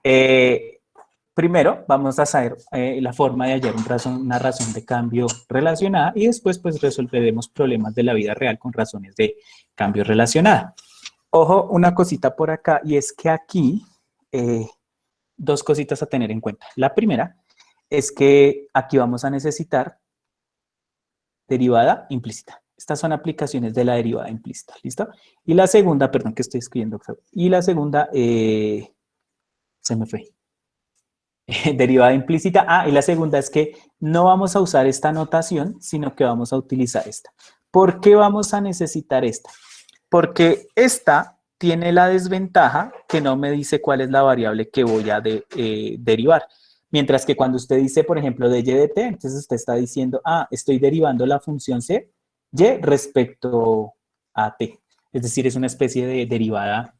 Eh, Primero, vamos a saber la forma de hallar una razón de cambio relacionada y después pues resolveremos problemas de la vida real con razones de cambio relacionada. Ojo, una cosita por acá y es que aquí dos cositas a tener en cuenta. La primera es que aquí vamos a necesitar derivada implícita. Estas son aplicaciones de la derivada implícita, ¿listo? Y la segunda, perdón que estoy escribiendo, y la segunda, se me fue. Derivada implícita. Ah, y la segunda es que no vamos a usar esta notación, sino que vamos a utilizar esta. ¿Por qué vamos a necesitar esta? Porque esta tiene la desventaja que no me dice cuál es la variable que voy a derivar. Mientras que cuando usted dice, por ejemplo, de y de t, entonces usted está diciendo, ah, estoy derivando la función c, y respecto a t. Es decir, es una especie de derivada,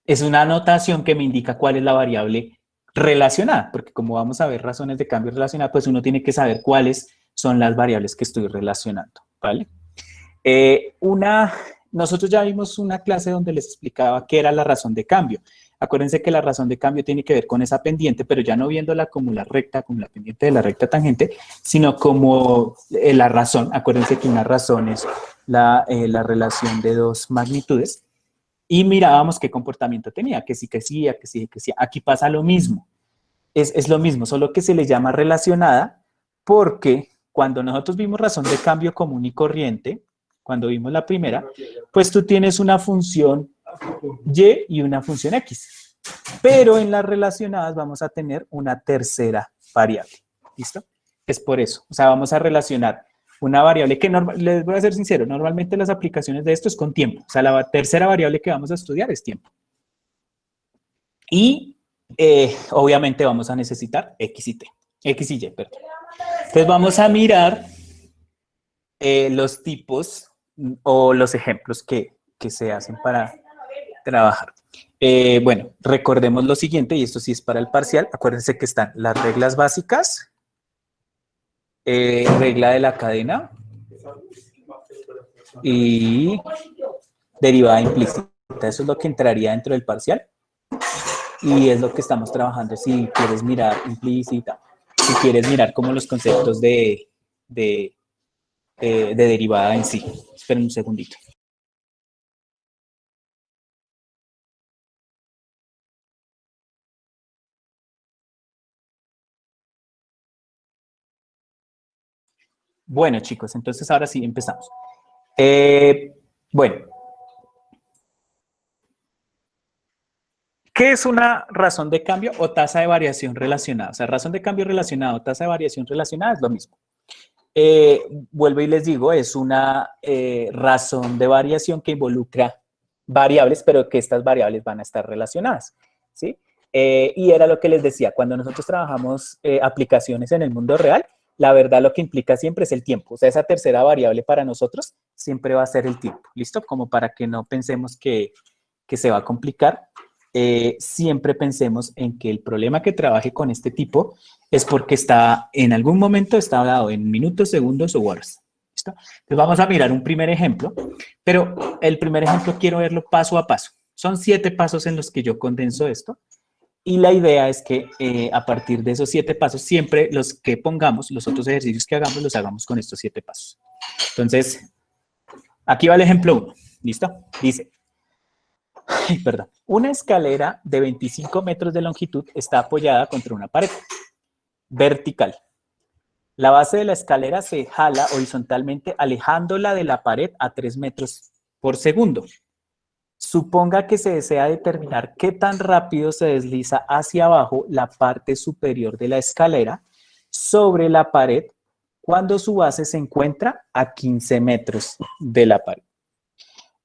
es una notación que me indica cuál es la variable relacionada, porque como vamos a ver razones de cambio relacionada, pues uno tiene que saber cuáles son las variables que estoy relacionando, ¿vale? Una nosotros ya vimos una clase donde les explicaba qué era la razón de cambio. Acuérdense que la razón de cambio tiene que ver con esa pendiente, pero ya no viéndola como la recta, como la pendiente de la recta tangente, sino como la razón. Acuérdense que una razón es la relación de dos magnitudes. Y mirábamos qué comportamiento tenía, que sí, que sí, que sí, que sí. Aquí pasa lo mismo. Es lo mismo, solo que se le llama relacionada porque cuando nosotros vimos razón de cambio común y corriente, cuando vimos la primera, pues tú tienes una función y y una función x. Pero en las relacionadas vamos a tener una tercera variable. ¿Listo? Es por eso. O sea, vamos a relacionar una variable que, les voy a ser sincero, normalmente las aplicaciones de esto es con tiempo. O sea, la tercera variable que vamos a estudiar es tiempo. Y obviamente vamos a necesitar x y t. X y y, perdón. Entonces vamos a mirar los tipos o los ejemplos que se hacen para trabajar. Bueno, recordemos lo siguiente, y esto sí es para el parcial. Acuérdense que están las reglas básicas, regla de la cadena y derivada implícita. Eso es lo que entraría dentro del parcial y es lo que estamos trabajando si quieres mirar implícita, si quieres mirar como los conceptos de derivada en sí. Esperen un segundito. Bueno, chicos, entonces ahora sí empezamos. Bueno, ¿qué es una razón de cambio o tasa de variación relacionada? O sea, razón de cambio relacionada o tasa de variación relacionada es lo mismo. Vuelvo y les digo, es una razón de variación que involucra variables, pero que estas variables van a estar relacionadas, ¿sí? Y era lo que les decía, cuando nosotros trabajamos aplicaciones en el mundo real, la verdad lo que implica siempre es el tiempo. O sea, esa tercera variable para nosotros siempre va a ser el tiempo, ¿listo? Como para que no pensemos que se va a complicar, siempre pensemos en que el problema que trabaje con este tipo es porque está, en algún momento está dado en minutos, segundos o horas. ¿Listo? Entonces vamos a mirar un primer ejemplo, pero el primer ejemplo quiero verlo paso a paso. Son 7 pasos en los que yo condenso esto y la idea es que a partir de esos 7 pasos, siempre los que pongamos, los otros ejercicios que hagamos, los hagamos con estos 7 pasos. Entonces, aquí va el ejemplo 1. ¿Listo? Dice, perdón, una escalera de 25 metros de longitud está apoyada contra una pared vertical. La base de la escalera se jala horizontalmente alejándola de la pared a 3 metros por segundo. Suponga que se desea determinar qué tan rápido se desliza hacia abajo la parte superior de la escalera sobre la pared cuando su base se encuentra a 15 metros de la pared.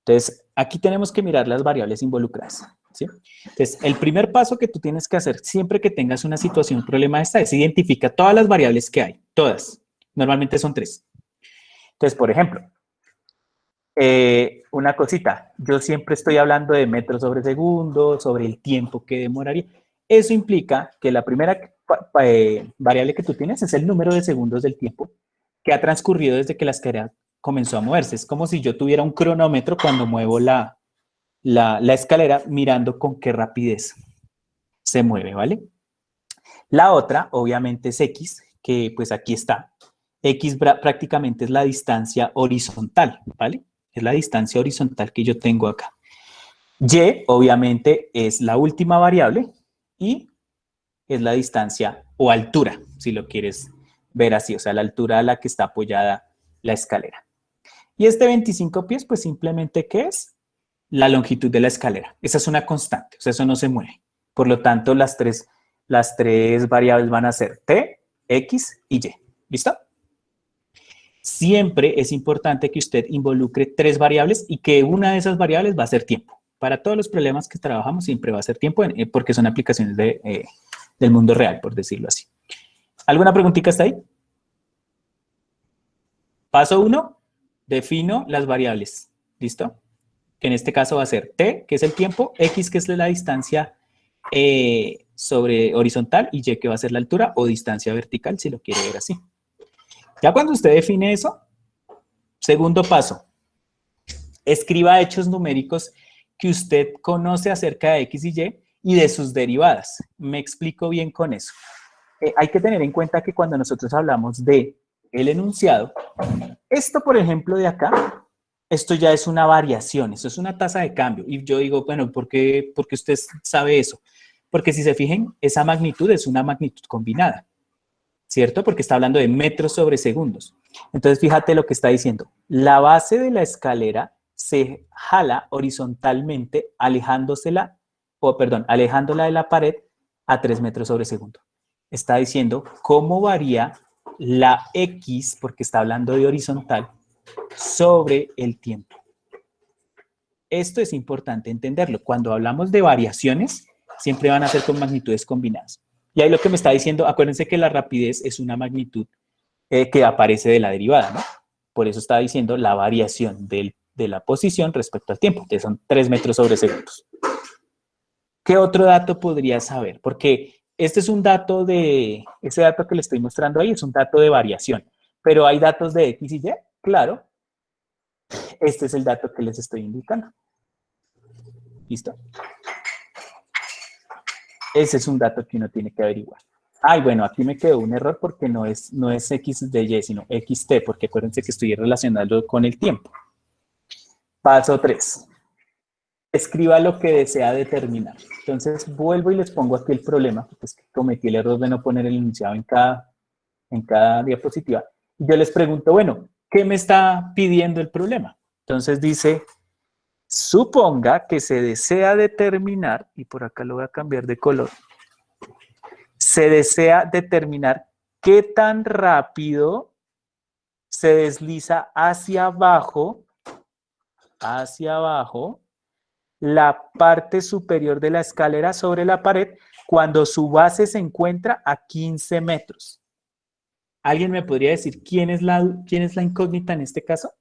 Entonces, aquí tenemos que mirar las variables involucradas, ¿sí? Entonces, el primer paso que tú tienes que hacer siempre que tengas una situación, un problema esta, es identifica todas las variables que hay, todas. Normalmente son 3. Entonces, por ejemplo, una cosita, yo siempre estoy hablando de metros sobre segundo, sobre el tiempo que demoraría. Eso implica que la primera variable que tú tienes es el número de segundos del tiempo que ha transcurrido desde que la escalera comenzó a moverse. Es como si yo tuviera un cronómetro cuando muevo la escalera mirando con qué rapidez. se mueve, ¿vale? La otra, obviamente, es X, que pues aquí está. X prácticamente es la distancia horizontal, ¿vale? Es la distancia horizontal que yo tengo acá. Y, obviamente, es la última variable y es la distancia o altura, si lo quieres ver así, o sea, la altura a la que está apoyada la escalera. Y este 25 pies, pues simplemente, ¿qué es? La longitud de la escalera. Esa es una constante, o sea, eso no se mueve. Por lo tanto, las tres variables van a ser T, X y Y. ¿Listo? Siempre es importante que usted involucre tres variables y que una de esas variables va a ser tiempo. Para todos los problemas que trabajamos siempre va a ser tiempo porque son aplicaciones del mundo real, por decirlo así. ¿Alguna preguntita hasta ahí? Paso 1, defino las variables. ¿Listo? Que en este caso va a ser T, que es el tiempo, X, que es la distancia sobre horizontal, y Y, que va a ser la altura o distancia vertical, si lo quiere ver así. Ya cuando usted define eso, segundo paso, escriba hechos numéricos que usted conoce acerca de X y de sus derivadas. Me explico bien con eso. Hay que tener en cuenta que cuando nosotros hablamos de el enunciado, esto, por ejemplo, de acá, esto ya es una variación, eso es una tasa de cambio. Y yo digo, bueno, ¿por qué usted sabe eso? Porque si se fijen, esa magnitud es una magnitud combinada, ¿cierto? Porque está hablando de metros sobre segundos. Entonces, fíjate lo que está diciendo. La base de la escalera se jala horizontalmente, alejándola de la pared a 3 metros sobre segundo. Está diciendo cómo varía la X, porque está hablando de horizontal, sobre el tiempo. Esto es importante entenderlo. Cuando hablamos de variaciones, siempre van a ser con magnitudes combinadas. Y ahí lo que me está diciendo, acuérdense que la rapidez es una magnitud que aparece de la derivada, ¿no? Por eso está diciendo la variación de la posición respecto al tiempo, que son 3 metros sobre segundos. ¿Qué otro dato podría saber? Porque este es un dato ese dato que le estoy mostrando ahí es un dato de variación, pero hay datos de X y Y, claro. Este es el dato que les estoy indicando. ¿Listo? Ese es un dato que uno tiene que averiguar. Ay, bueno, aquí me quedó un error porque no es X de Y, sino XT, porque acuérdense que estoy relacionando con el tiempo. Paso 3. Escriba lo que desea determinar. Entonces, vuelvo y les pongo aquí el problema, porque es que cometí el error de no poner el enunciado en cada diapositiva. Y yo les pregunto, bueno, ¿qué me está pidiendo el problema? Entonces dice, suponga que se desea determinar, y por acá lo voy a cambiar de color, se desea determinar qué tan rápido se desliza hacia abajo, la parte superior de la escalera sobre la pared cuando su base se encuentra a 15 metros. ¿Alguien me podría decir quién es la incógnita en este caso?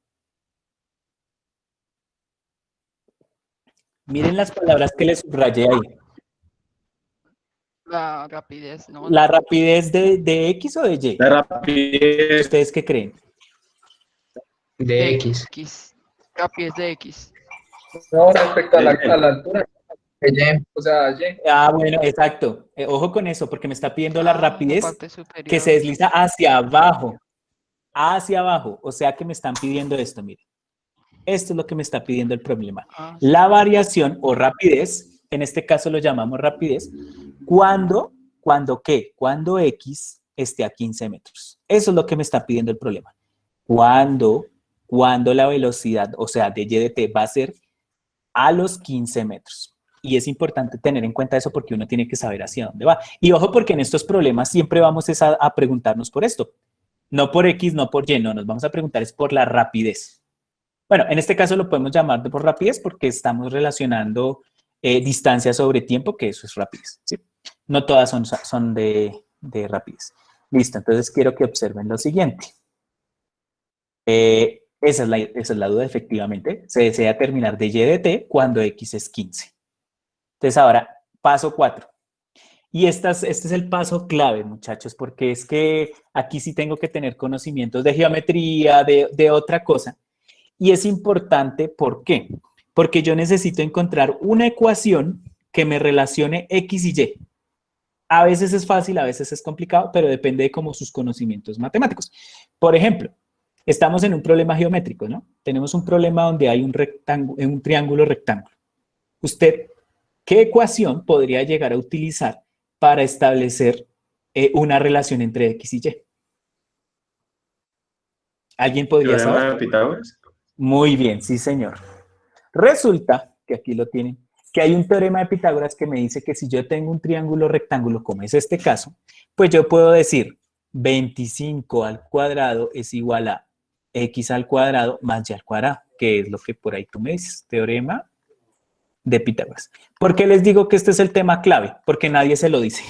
Miren las palabras que les subrayé ahí. La rapidez, ¿no? ¿La rapidez de X o de Y? La rapidez ¿Ustedes qué creen? de X. Rapidez de X. No, respecto a la altura, o sea, Y. Ah, bueno, exacto. Ojo con eso, porque me está pidiendo la rapidez parte superior. que se desliza hacia abajo. Hacia abajo. O sea que me están pidiendo esto, miren. Esto es lo que me está pidiendo el problema. La variación o rapidez, en este caso lo llamamos rapidez, ¿cuándo qué? Cuando X esté a 15 metros. Eso es lo que me está pidiendo el problema. Cuando la velocidad, o sea, de Y de T va a ser a los 15 metros. Y es importante tener en cuenta eso porque uno tiene que saber hacia dónde va. Y ojo, porque en estos problemas siempre vamos a preguntarnos por esto. No por X, no por Y, no, nos vamos a preguntar es por la rapidez. Bueno, en este caso lo podemos llamar por rapidez porque estamos relacionando distancia sobre tiempo, que eso es rapidez, ¿sí? No todas son de rapidez. Listo, entonces quiero que observen lo siguiente. Esa es la duda, efectivamente. Se desea terminar de Y de T cuando X es 15. Entonces ahora, paso 4. Y este es el paso clave, muchachos, porque es que aquí sí tengo que tener conocimientos de geometría, de otra cosa. Y es importante, ¿por qué? Porque yo necesito encontrar una ecuación que me relacione X y Y. A veces es fácil, a veces es complicado, pero depende de como sus conocimientos matemáticos. Por ejemplo, estamos en un problema geométrico, ¿no? Tenemos un problema donde hay un triángulo rectángulo. ¿Usted qué ecuación podría llegar a utilizar para establecer una relación entre X y Y? ¿Alguien podría Teorema saber? de Pitágoras. Muy bien, sí, señor. Resulta, que aquí lo tienen, que hay un teorema de Pitágoras que me dice que si yo tengo un triángulo rectángulo, como es este caso, pues yo puedo decir 25 al cuadrado es igual a X al cuadrado más Y al cuadrado, que es lo que por ahí tú me dices, teorema de Pitágoras. ¿Por qué les digo que este es el tema clave? Porque nadie se lo dice.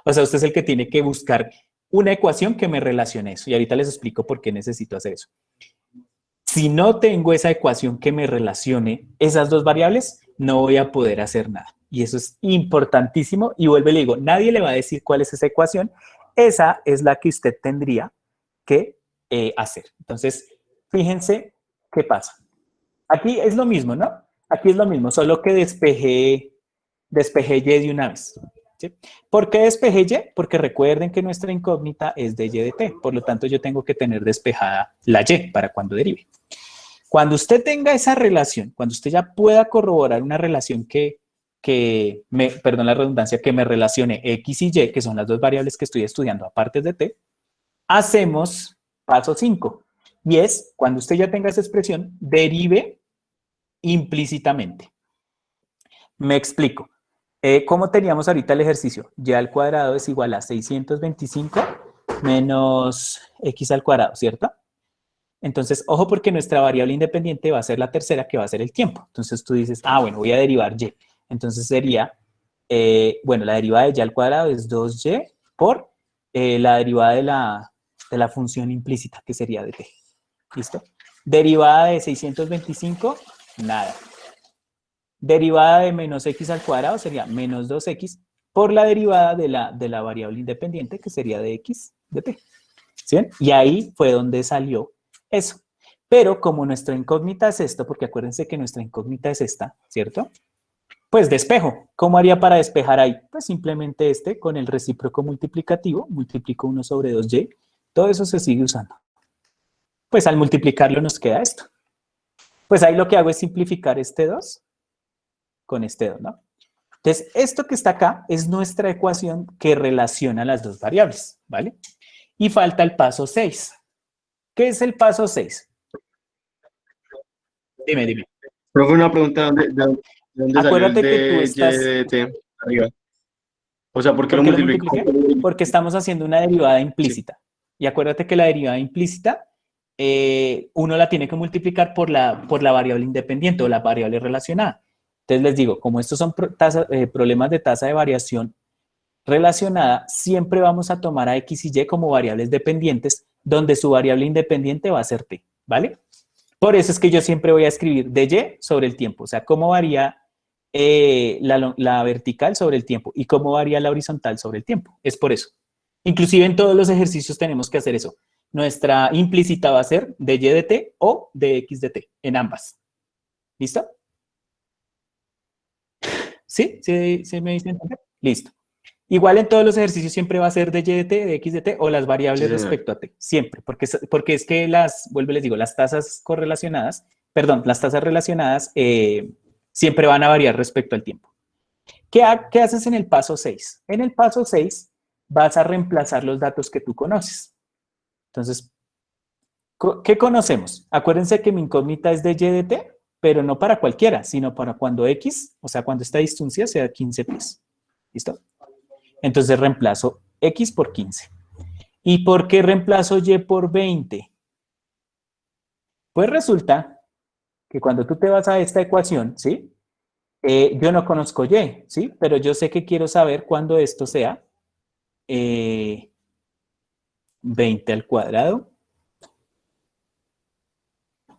O sea, usted es el que tiene que buscar una ecuación que me relacione eso. Y ahorita les explico por qué necesito hacer eso. Si no tengo esa ecuación que me relacione esas dos variables, no voy a poder hacer nada. Y eso es importantísimo. Y vuelvo y le digo, nadie le va a decir cuál es esa ecuación. Esa es la que usted tendría que hacer. Entonces, fíjense qué pasa. Aquí es lo mismo, ¿no? Aquí es lo mismo, solo que despejé Y de una vez. ¿Sí? ¿Por qué despejé Y? Porque recuerden que nuestra incógnita es de Y de T. Por lo tanto, yo tengo que tener despejada la Y para cuando derive. Cuando usted tenga esa relación, cuando usted ya pueda corroborar una relación perdón la redundancia, que me relacione X y Y, que son las dos variables que estoy estudiando aparte de T, hacemos paso 5. Y es, cuando usted ya tenga esa expresión, derive implícitamente. Me explico. ¿Cómo teníamos ahorita el ejercicio? Y al cuadrado es igual a 625 menos X al cuadrado, ¿cierto? Entonces, ojo porque nuestra variable independiente va a ser la tercera, que va a ser el tiempo. Entonces tú dices, bueno, voy a derivar Y. Entonces sería, bueno, la derivada de Y al cuadrado es 2Y por la derivada de la función implícita, que sería de T. ¿Listo? Derivada de 625, nada. Derivada de menos X al cuadrado sería menos 2X por la derivada de la variable independiente, que sería de X de T. ¿Sí? Y ahí fue donde salió eso. Pero como nuestra incógnita es esto, porque acuérdense que nuestra incógnita es esta, ¿cierto? Pues despejo. ¿Cómo haría para despejar ahí? Pues simplemente con el recíproco multiplicativo, multiplico 1 sobre 2y, todo eso se sigue usando. Pues al multiplicarlo nos queda esto. Pues ahí lo que hago es simplificar este 2 con este 2, ¿no? Entonces, esto que está acá es nuestra ecuación que relaciona las dos variables, ¿vale? Y falta el paso 6. ¿Qué es el paso 6? Dime. Profe, una pregunta, ¿de dónde salió el Acuérdate que tú de Y estás... de T arriba? O sea, ¿por qué lo ¿Por qué lo multiplicó? multipliqué? Porque estamos haciendo una derivada implícita. Y acuérdate que la derivada implícita, uno la tiene que multiplicar por la variable independiente o la variable relacionada. Entonces les digo, como estos son problemas de tasa de variación relacionada, siempre vamos a tomar a X y Y como variables dependientes, donde su variable independiente va a ser T, ¿vale? Por eso es que yo siempre voy a escribir de Y sobre el tiempo, o sea, cómo varía la vertical sobre el tiempo y cómo varía la horizontal sobre el tiempo. Es por eso. Inclusive en todos los ejercicios tenemos que hacer eso. Nuestra implícita va a ser de Y de T o de X de T, en ambas. ¿Listo? ¿Sí? ¿Sí me dicen entender? Listo. Igual en todos los ejercicios siempre va a ser de Y de T, de X de T o las variables Sí, señor. respecto a T. Siempre. Porque es que vuelvo y les digo, las tasas correlacionadas, perdón, las tasas relacionadas siempre van a variar respecto al tiempo. ¿Qué haces en el paso 6? En el paso 6 vas a reemplazar los datos que tú conoces. Entonces, ¿qué conocemos? Acuérdense que mi incógnita es de Y de T, pero no para cualquiera, sino para cuando X, o sea, cuando esta distancia sea 15 pies. ¿Listo? Entonces reemplazo X por 15. ¿Y por qué reemplazo Y por 20? Pues resulta que cuando tú te vas a esta ecuación, ¿sí? Yo no conozco Y, ¿sí? Pero yo sé que quiero saber cuándo esto sea 20 al cuadrado.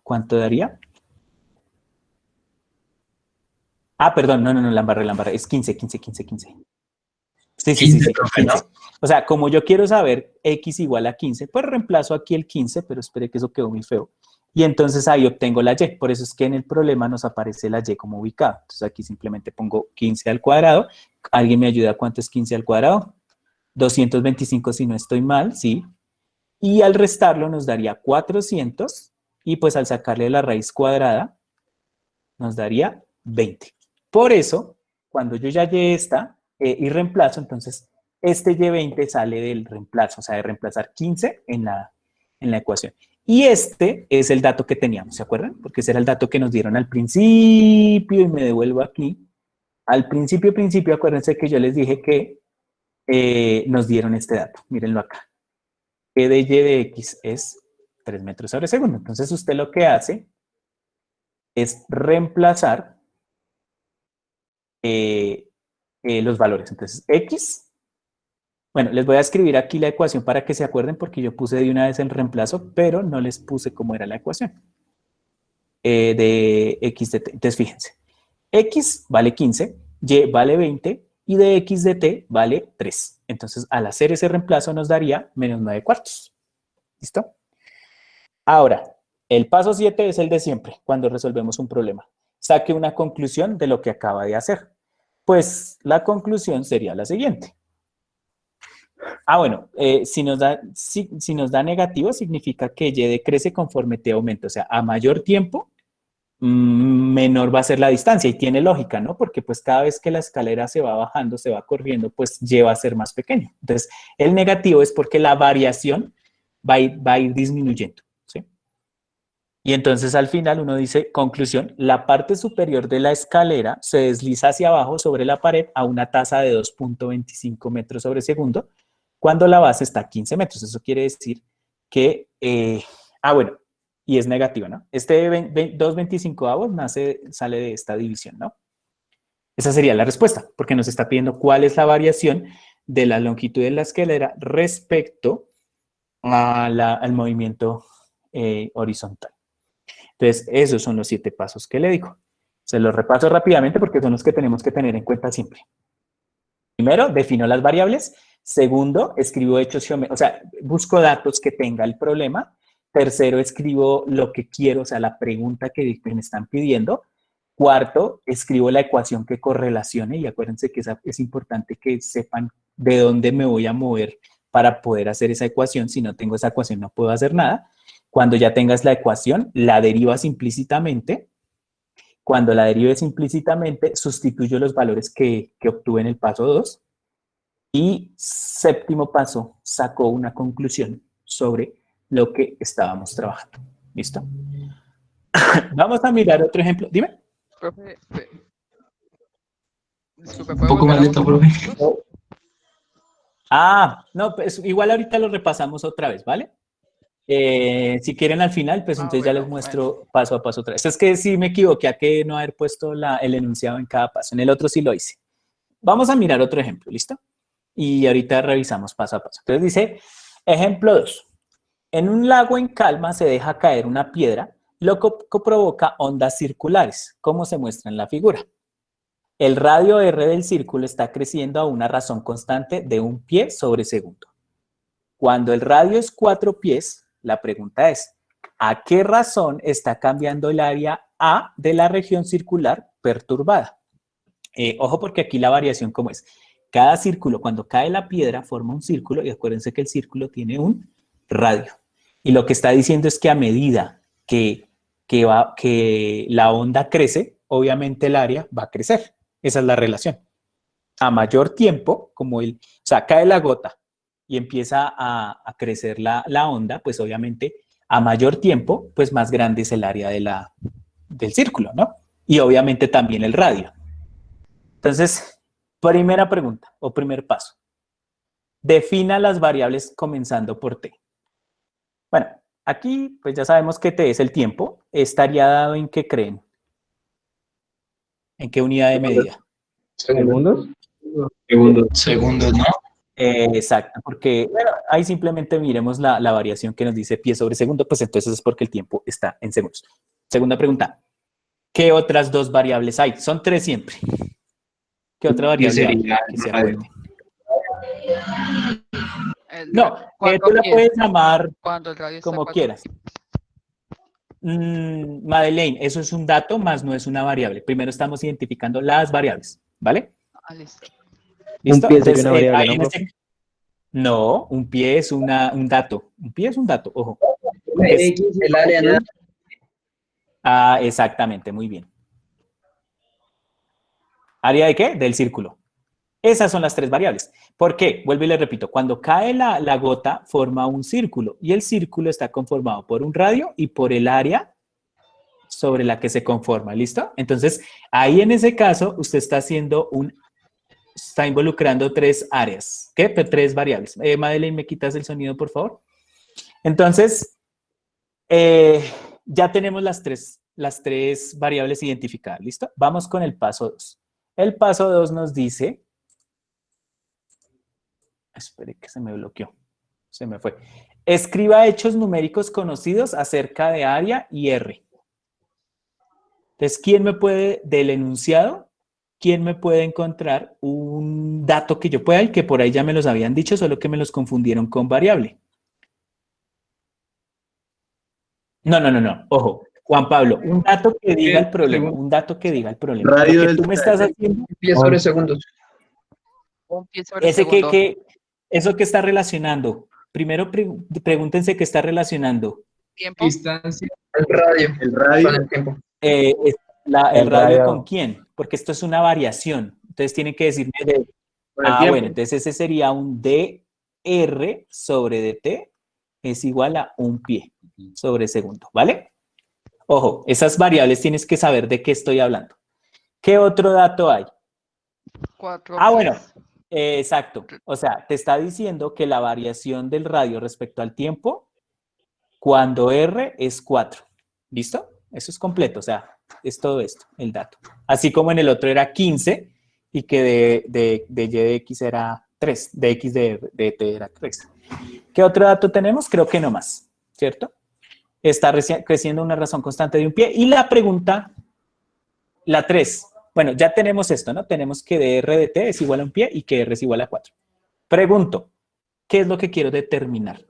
¿Cuánto daría? Perdón, no, la embarré. Es 15. Sí, 15, profe, ¿no? 15. O sea, como yo quiero saber X igual a 15, pues reemplazo aquí el 15, pero espere que eso quedó muy feo. y entonces ahí obtengo la y. Por eso es que en el problema nos aparece la y como ubicada. Entonces aquí simplemente pongo 15 al cuadrado. ¿Alguien me ayuda? ¿Cuánto es 15 al cuadrado? 225 si no estoy mal, sí. Y al restarlo nos daría 400 y pues al sacarle la raíz cuadrada nos daría 20. Por eso, cuando yo ya hallé esta y reemplazo, entonces este y20 sale del reemplazo, o sea, de reemplazar 15 en la ecuación. Y este es el dato que teníamos, ¿se acuerdan? Porque ese era el dato que nos dieron al principio y me devuelvo aquí. Al principio, acuérdense que yo les dije que nos dieron este dato. Mírenlo acá. P de y de x es 3 metros sobre segundo. Entonces usted lo que hace es reemplazar los valores. Entonces, x, bueno, les voy a escribir aquí la ecuación para que se acuerden porque yo puse de una vez el reemplazo, pero no les puse cómo era la ecuación de x de t. Entonces, fíjense, x vale 15, y vale 20 y de x de t vale 3. Entonces, al hacer ese reemplazo nos daría menos 9 cuartos. ¿Listo? Ahora, el paso 7 es el de siempre, cuando resolvemos un problema. Saque una conclusión de lo que acaba de hacer. Pues la conclusión sería la siguiente. Bueno, si nos da negativo, significa que y decrece conforme t aumenta. O sea, a mayor tiempo, menor va a ser la distancia. Y tiene lógica, ¿no? Porque pues cada vez que la escalera se va bajando, se va corriendo, pues y va a ser más pequeño. Entonces, el negativo es porque la variación va a ir disminuyendo. Y entonces al final uno dice, conclusión, la parte superior de la escalera se desliza hacia abajo sobre la pared a una tasa de 2.25 metros sobre segundo, cuando la base está a 15 metros. Eso quiere decir que, bueno, y es negativo, ¿no? Este 2.25 sale de esta división, ¿no? Esa sería la respuesta, porque nos está pidiendo cuál es la variación de la longitud de la escalera respecto al movimiento horizontal. Entonces, esos son los 7 pasos que le digo. Se los repaso rápidamente porque son los que tenemos que tener en cuenta siempre. Primero, defino las variables. Segundo, escribo hechos geométricos, o sea, busco datos que tenga el problema. Tercero, escribo lo que quiero, o sea, la pregunta que me están pidiendo. Cuarto, escribo la ecuación que correlacione y acuérdense que es importante que sepan de dónde me voy a mover para poder hacer esa ecuación. Si no tengo esa ecuación, no puedo hacer nada. Cuando ya tengas la ecuación, la derivas implícitamente. Cuando la derives implícitamente, sustituyo los valores que obtuve en el paso 2. Y séptimo paso, saco una conclusión sobre lo que estábamos trabajando. ¿Listo? Vamos a mirar otro ejemplo. Dime. Profe, disculpe, Un ¿puedo poco más volver a lento, los profe. ejemplos? No, pues igual ahorita lo repasamos otra vez, ¿vale? Si quieren al final, pues entonces ya les muestro paso a paso otra vez. Es que sí me equivoqué a que no haber puesto el enunciado en cada paso. En el otro sí lo hice. Vamos a mirar otro ejemplo, ¿listo? Y ahorita revisamos paso a paso. Entonces dice, ejemplo 2. En un lago en calma se deja caer una piedra, lo que provoca ondas circulares, como se muestra en la figura. El radio R del círculo está creciendo a una razón constante de 1 pie sobre segundo. Cuando el radio es 4 pies, la pregunta es, ¿a qué razón está cambiando el área A de la región circular perturbada? Ojo porque aquí la variación ¿cómo es? Cada círculo, cuando cae la piedra, forma un círculo y acuérdense que el círculo tiene un radio. Y lo que está diciendo es que a medida que la onda crece, obviamente el área va a crecer. Esa es la relación. A mayor tiempo, o sea, cae la gota y empieza a crecer la onda, pues obviamente a mayor tiempo, pues más grande es el área del círculo, ¿no? Y obviamente también el radio. Entonces, primera pregunta o primer paso. Defina las variables comenzando por t. Bueno, aquí pues ya sabemos que t es el tiempo. ¿Estaría dado en qué creen? ¿En qué unidad de medida? ¿Segundos? Segundos, ¿no? Exacto, porque bueno, ahí simplemente miremos la variación que nos dice pie sobre segundo, pues entonces es porque el tiempo está en segundos. Segunda pregunta, ¿qué otras 2 variables hay? Son 3 siempre. ¿Qué otra variable hay que se acuerde? No, tú la puedes llamar cuando el radio está como 4 quieras. pies. Madeleine, eso es un dato, más no es una variable. Primero estamos identificando las variables, ¿vale? Ah, listo. ¿Listo? pie sería una variable, ahí ¿no, en profe? no, un pie es un dato. Un pie es un dato, ojo. El área, ¿no? Ah, exactamente, muy bien. ¿Área de qué? Del círculo. Esas son las tres variables. ¿Por qué? Vuelvo y le repito, cuando cae la gota forma un círculo y el círculo está conformado por un radio y por el área sobre la que se conforma, ¿listo? Entonces, ahí en ese caso, usted está haciendo está involucrando tres áreas, ¿qué? Tres variables. Madeleine, ¿me quitas el sonido, por favor? Entonces, ya tenemos las tres variables identificadas, ¿listo? Vamos con el paso 2. El paso 2 nos dice, espere que se me bloqueó, se me fue. Escriba hechos numéricos conocidos acerca de área y R. Entonces, ¿quién me puede, del enunciado, quién me puede encontrar un dato que yo pueda y que por ahí ya me los habían dicho, solo que me los confundieron con variable? No. Ojo, Juan Pablo, un dato que diga el problema, un dato que diga el problema. Radio Lo que del tú me estás haciendo, 10 sobre segundos. Un pie sobre ese segundo. eso que está relacionando. Primero pregúntense qué está relacionando. Tiempo. Distancia. El radio. El radio. Con el tiempo. El El radio radio. con quién, porque esto es una variación. Entonces tienen que decirme Con el tiempo. bueno, entonces ese sería un dr sobre dt es igual a un pie sobre segundo, ¿vale? Ojo, esas variables tienes que saber de qué estoy hablando. ¿Qué otro dato hay? 4 Bueno, pies. exacto. O sea, te está diciendo que la variación del radio respecto al tiempo, cuando R es 4. ¿Listo? Eso es completo, o sea, es todo esto, el dato. Así como en el otro era 15 y que de y de x era 3, de x de t era 3. ¿Qué otro dato tenemos? Creo que no más, ¿cierto? Está creciendo una razón constante de un pie. Y la pregunta, la 3. Bueno, ya tenemos esto, ¿no? Tenemos que dr de t es igual a un pie y que r es igual a 4. Pregunto, ¿qué es lo que quiero determinar?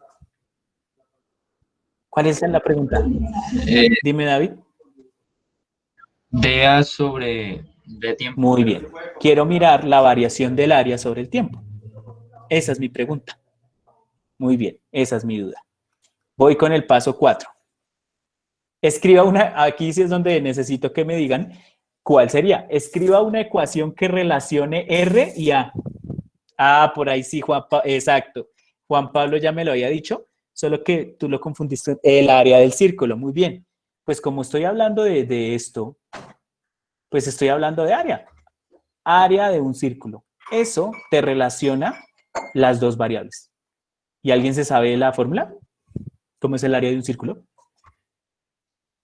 ¿Cuál es la pregunta? Dime, David. DA sobre D tiempo. Muy bien. Quiero mirar la variación del área sobre el tiempo. Esa es mi pregunta. Muy bien, esa es mi duda. Voy con el paso 4. Escriba aquí sí es donde necesito que me digan cuál sería. Escriba una ecuación que relacione R y A. Ah, por ahí sí, exacto. Juan Pablo ya me lo había dicho, solo que tú lo confundiste, el área del círculo. Muy bien. Pues como estoy hablando de esto, pues estoy hablando de área. Área de un círculo. Eso te relaciona las dos variables. ¿Y alguien se sabe la fórmula? ¿Cómo es el área de un círculo?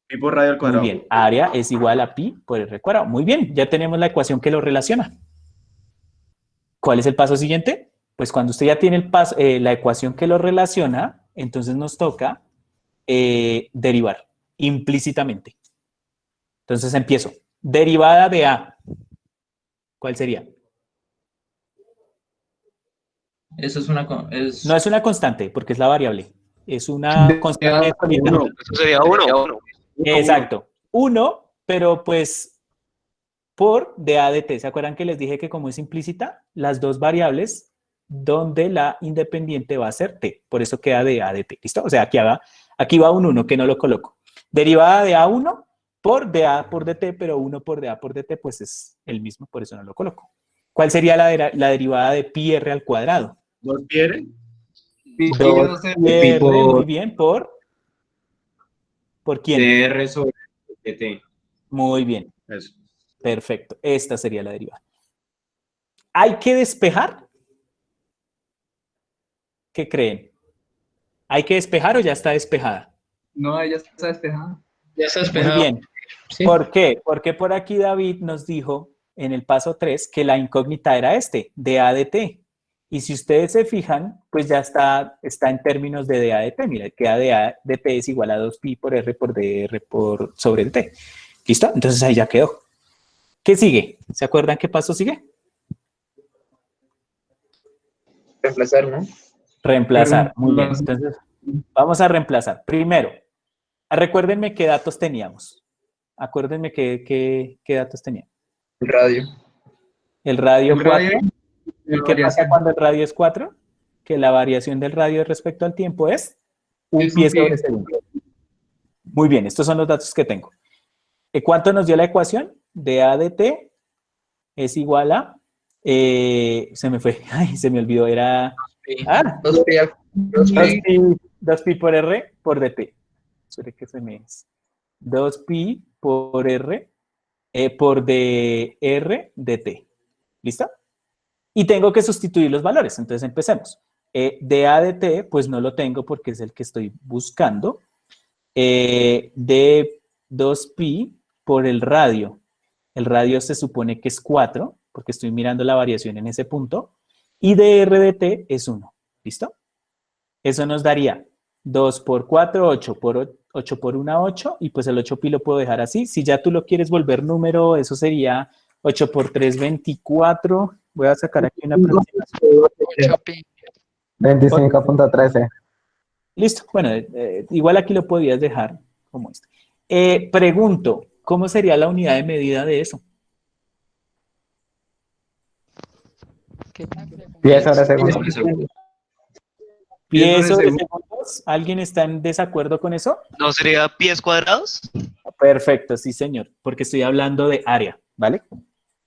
Pi por radio al Muy cuadrado. bien, área es igual a pi por r cuadrado. Muy bien, ya tenemos la ecuación que lo relaciona. ¿Cuál es el paso siguiente? Pues cuando usted ya tiene la ecuación que lo relaciona, entonces nos toca derivar implícitamente. Entonces empiezo. Derivada de A. ¿Cuál sería? Eso es una... No es una constante, porque es la variable. Es una constante solita. Eso sería uno. Exacto. 1, pero pues por dA de t. ¿Se acuerdan que les dije que como es implícita, las dos variables donde la independiente va a ser t? Por eso queda dA de t. ¿Listo? O sea, aquí va un 1 que no lo coloco. Derivada de A1 por dA por dt, pero 1 por dA por dt pues es el mismo, por eso no lo coloco. ¿Cuál sería la derivada de pi r al cuadrado? 2 pi r. 2 pi r, muy bien, ¿por quién? DR sobre DT. Muy bien, Eso. perfecto. Esta sería la derivada. ¿Hay que despejar? ¿Qué creen? ¿Hay que despejar o ya está despejada? No, ella está despejada. Ya está Muy despejado. bien. Sí. ¿Por qué? Porque por aquí David nos dijo en el paso 3 que la incógnita era dA de t. Y si ustedes se fijan, pues ya está en términos de dA de t. Mira, queda dA de t es igual a 2pi por r por dr por sobre el t. ¿Listo? Entonces ahí ya quedó. ¿Qué sigue? ¿Se acuerdan qué paso sigue? Reemplazar, ¿no? Reemplazar. Muy bien. Entonces, vamos a reemplazar. Primero, Recuérdenme qué datos teníamos. Acuérdenme qué datos teníamos. El radio. El radio El 4. radio ¿Y la qué pasa variación. cuando el radio es 4? Que la variación del radio respecto al tiempo es un Es un pie pie. sobre segundo. Muy bien, estos son los datos que tengo. ¿Cuánto nos dio la ecuación? dA de t es igual a... se me fue, ay, se me olvidó, era... Ah, 2pi al 2pi 2pi por r por dt. Suele que se me es. 2pi por r por dr dt. ¿Listo? Y tengo que sustituir los valores. Entonces empecemos. dA de t, pues no lo tengo porque es el que estoy buscando. De 2pi por el radio. El radio se supone que es 4, porque estoy mirando la variación en ese punto. Y dr de t es 1. ¿Listo? Eso nos daría 2 por 4, 8 por 8 por 1, 8. Y pues el 8pi lo puedo dejar así. Si ya tú lo quieres volver número, eso sería 8 por 3, 24. Voy a sacar aquí una aproximación. 8pi. 25.13. Listo. Bueno, igual aquí lo podías dejar como esto. Pregunto, ¿cómo sería la unidad de medida de eso? ¿Qué tal? Pregunta. Pies sobre segundo. ¿Pies sobre segundo. segundos? ¿Alguien está en desacuerdo con eso? ¿No sería pies cuadrados? Perfecto, sí, señor, porque estoy hablando de área, ¿vale?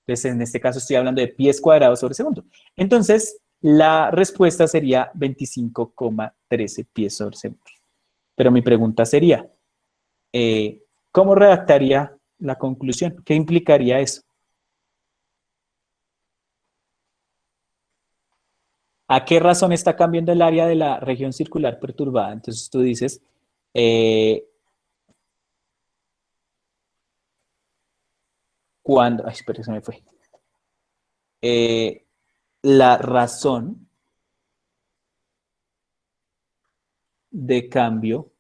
Entonces, en este caso estoy hablando de pies cuadrados sobre segundo. Entonces, la respuesta sería 25,13 pies sobre segundo. Pero mi pregunta sería, ¿cómo redactaría la conclusión? ¿Qué implicaría eso? ¿A qué razón está cambiando el área de la región circular perturbada? Entonces tú dices, cuando, ay, espera, se me fue. La razón de cambio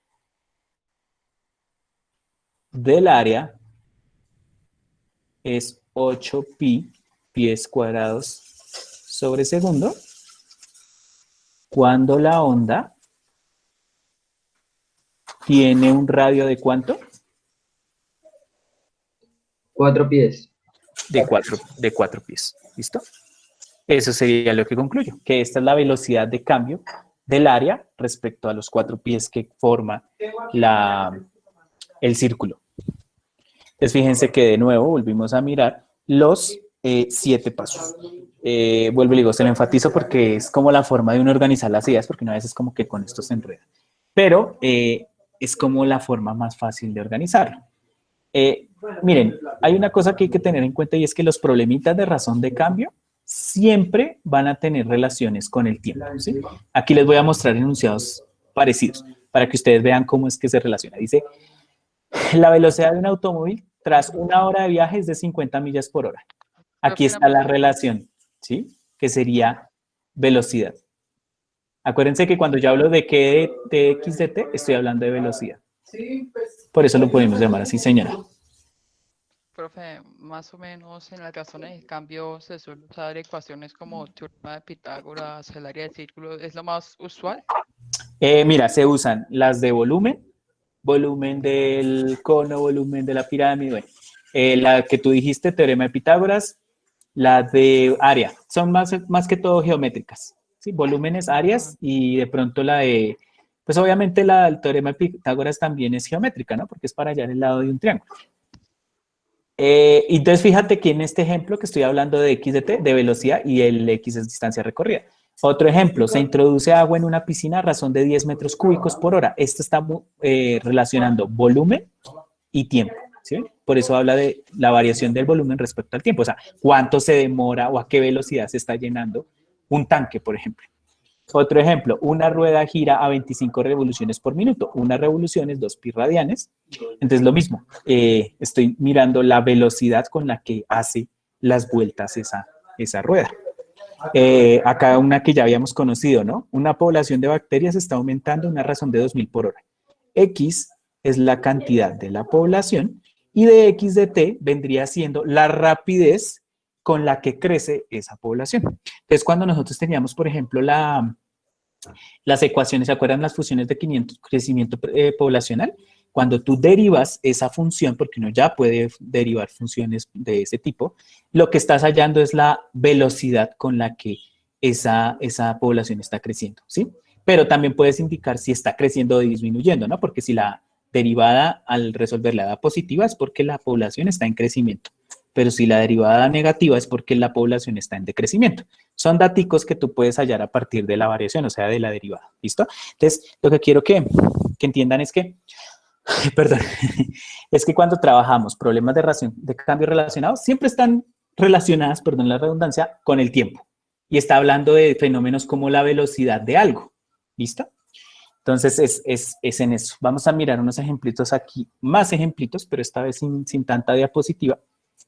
del área es 8pi pies cuadrados sobre segundo cuando la onda tiene un radio de ¿cuánto? 4 pies. De 4 pies. ¿Listo? Eso sería lo que concluyo, que esta es la velocidad de cambio del área respecto a los 4 pies que forma el círculo. Entonces fíjense que de nuevo volvimos a mirar los 7 pasos. Vuelvo y digo, se lo enfatizo porque es como la forma de uno organizar las ideas, porque una vez es como que con esto se enreda. Pero es como la forma más fácil de organizarlo. Miren, hay una cosa que hay que tener en cuenta y es que los problemitas de razón de cambio siempre van a tener relaciones con el tiempo, ¿sí? Aquí les voy a mostrar enunciados parecidos para que ustedes vean cómo es que se relaciona. Dice, la velocidad de un automóvil tras 1 hora de viaje es de 50 millas por hora. Aquí está la relación, ¿sí? Que sería velocidad. Acuérdense que cuando yo hablo de que de x de t, estoy hablando de velocidad. Por eso lo podemos llamar así, señora. Profe, más o menos en las razones de cambio se suele usar ecuaciones como teorema de Pitágoras, el área de círculo, ¿es lo más usual? Mira, se usan las de volumen, volumen del cono, volumen de la pirámide, bueno, la que tú dijiste, teorema de Pitágoras, la de área, son más que todo geométricas, ¿sí? Volúmenes, áreas y de pronto la de, pues obviamente la del teorema de Pitágoras también es geométrica, ¿no? Porque es para hallar el lado de un triángulo. Entonces fíjate que en este ejemplo que estoy hablando de x de t, de velocidad y el x es distancia recorrida. Otro ejemplo, se introduce agua en una piscina a razón de 10 metros cúbicos por hora. Esto está relacionando volumen y tiempo, ¿sí? Por eso habla de la variación del volumen respecto al tiempo. O sea, cuánto se demora o a qué velocidad se está llenando un tanque, por ejemplo. Otro ejemplo, una rueda gira a 25 revoluciones por minuto. Una revolución es 2pi radianes. Entonces, lo mismo, estoy mirando la velocidad con la que hace las vueltas esa rueda. Acá una que ya habíamos conocido, ¿no? Una población de bacterias está aumentando a una razón de 2000 por hora. X es la cantidad de la población y de x de t vendría siendo la rapidez con la que crece esa población. Entonces, cuando nosotros teníamos, por ejemplo, las ecuaciones, ¿se acuerdan las funciones de crecimiento poblacional? Cuando tú derivas esa función, porque uno ya puede derivar funciones de ese tipo, lo que estás hallando es la velocidad con la que esa población está creciendo, ¿sí? Pero también puedes indicar si está creciendo o disminuyendo, ¿no? Porque si la derivada al resolverla da positiva es porque la población está en crecimiento. Pero si la derivada da negativa es porque la población está en decrecimiento. Son daticos que tú puedes hallar a partir de la variación, o sea, de la derivada. ¿Listo? Entonces, lo que quiero que entiendan es que, perdón, es que cuando trabajamos problemas de cambio relacionados, siempre están relacionadas, perdón la redundancia, con el tiempo. Y está hablando de fenómenos como la velocidad de algo. ¿Listo? Entonces, es en eso. Vamos a mirar unos ejemplitos aquí, más ejemplitos, pero esta vez sin tanta diapositiva.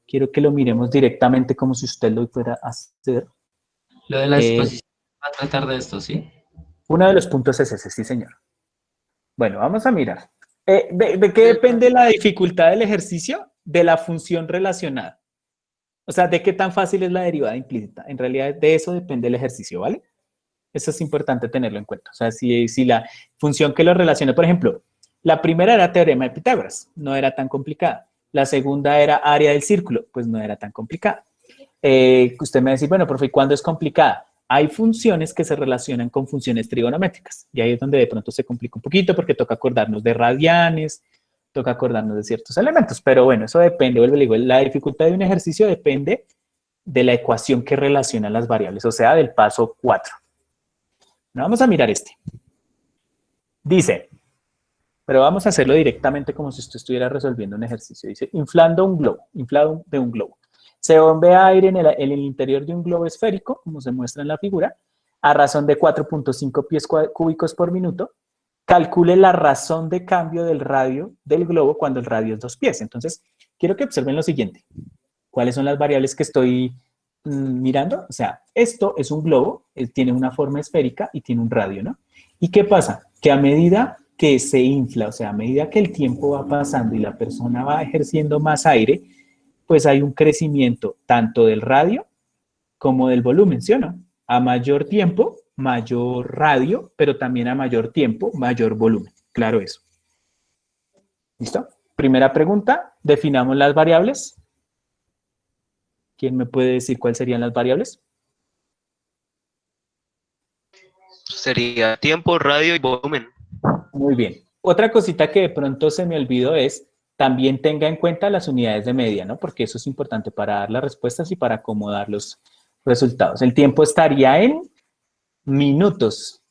Quiero que lo miremos directamente como si usted lo fuera a hacer. Lo de la exposición va a tratar de esto, ¿sí? Uno de los puntos es ese, sí, señor. Bueno, vamos a mirar. ¿De qué depende la dificultad del ejercicio? De la función relacionada. O sea, de qué tan fácil es la derivada implícita. En realidad, de eso depende el ejercicio, ¿vale? Eso es importante tenerlo en cuenta. O sea, si la función que lo relaciona, por ejemplo, la primera era teorema de Pitágoras, no era tan complicada. La segunda era área del círculo, pues no era tan complicada. Usted me dice, bueno, profe, ¿cuándo es complicada? Hay funciones que se relacionan con funciones trigonométricas. Y ahí es donde de pronto se complica un poquito porque toca acordarnos de radianes, toca acordarnos de ciertos elementos. Pero bueno, eso depende, vuelvo a decir, la dificultad de un ejercicio depende de la ecuación que relaciona las variables, o sea, del paso 4. Vamos a mirar este. Dice, pero vamos a hacerlo directamente como si usted estuviera resolviendo un ejercicio. Dice, inflado de un globo. Se bombea aire en el interior de un globo esférico, como se muestra en la figura, a razón de 4.5 pies cúbicos por minuto. Calcule la razón de cambio del radio del globo cuando el radio es 2 pies. Entonces, quiero que observen lo siguiente. ¿Cuáles son las variables que estoy mirando? O sea, esto es un globo, tiene una forma esférica y tiene un radio, ¿no? ¿Y qué pasa? Que a medida que se infla, o sea, a medida que el tiempo va pasando y la persona va ejerciendo más aire, pues hay un crecimiento tanto del radio como del volumen, ¿sí o no? A mayor tiempo, mayor radio, pero también a mayor tiempo, mayor volumen. Claro eso. ¿Listo? Primera pregunta, definamos las variables. ¿Quién me puede decir cuáles serían las variables? Sería tiempo, radio y volumen. Muy bien. Otra cosita que de pronto se me olvidó es, también tenga en cuenta las unidades de medida, ¿no? Porque eso es importante para dar las respuestas y para acomodar los resultados. El tiempo estaría en minutos,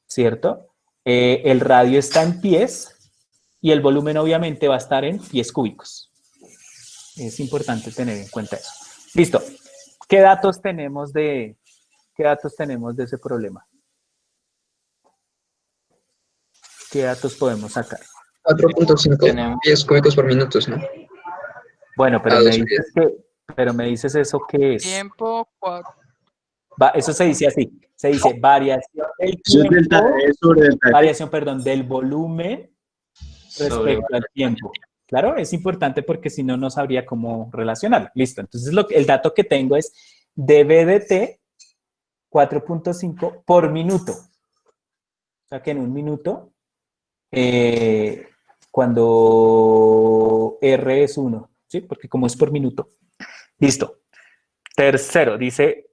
¿cierto? El radio está en pies y el volumen obviamente va a estar en pies cúbicos. Es importante tener en cuenta eso. Listo. ¿Qué datos tenemos de ese problema? ¿Qué datos podemos sacar? 4.5 pies cúbicos por minuto, ¿no? Bueno, pero A me 2 dices eso qué es. Tiempo, Eso se dice así. Se dice variación del Eso es tiempo, sobre delta. variación, perdón, del volumen Sobre respecto al tiempo. Claro, es importante porque si no, no sabría cómo relacionarlo. Listo. Entonces, el dato que tengo es dB de t 4.5 por minuto. O sea que en un minuto, cuando R es 1, ¿sí? Porque como es por minuto. Listo. Tercero, dice,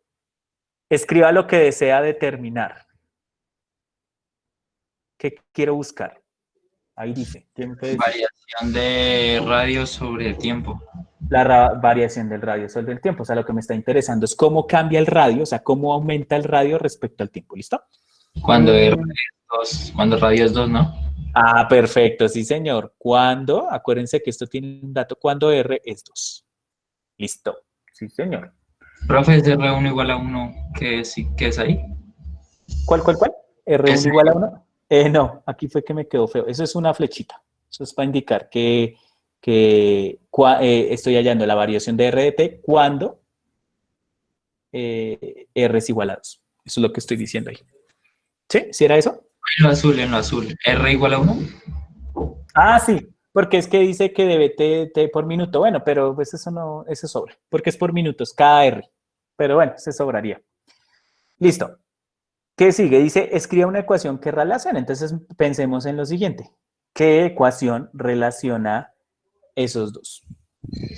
escriba lo que desea determinar. ¿Qué quiero buscar? Ahí dice. ¿Quién puede decir? Variación de radio sobre tiempo. La variación del radio sobre el tiempo. O sea, lo que me está interesando es cómo cambia el radio, o sea, cómo aumenta el radio respecto al tiempo. ¿Listo? Cuando cuando radio es 2, ¿no? Ah, perfecto, sí, señor. Cuando, acuérdense que esto tiene un dato, cuando R es 2. Listo. Sí, señor. Profe, es R1 igual a 1, ¿qué es ahí? ¿Cuál? ¿R1 Ese. igual a 1? No, aquí fue que me quedó feo. Eso es una flechita. Eso es para indicar que estoy hallando la variación de R de t cuando R es igual a 2. Eso es lo que estoy diciendo ahí. ¿Sí? ¿Sí era eso? En lo azul. ¿R igual a 1? Ah, sí, porque es que dice que debe t por minuto. Bueno, pero pues eso no, eso sobra, porque es por minutos, cada R. Pero bueno, se sobraría. Listo. ¿Qué sigue? Dice, escriba una ecuación que relaciona. Entonces, pensemos en lo siguiente. ¿Qué ecuación relaciona esos dos?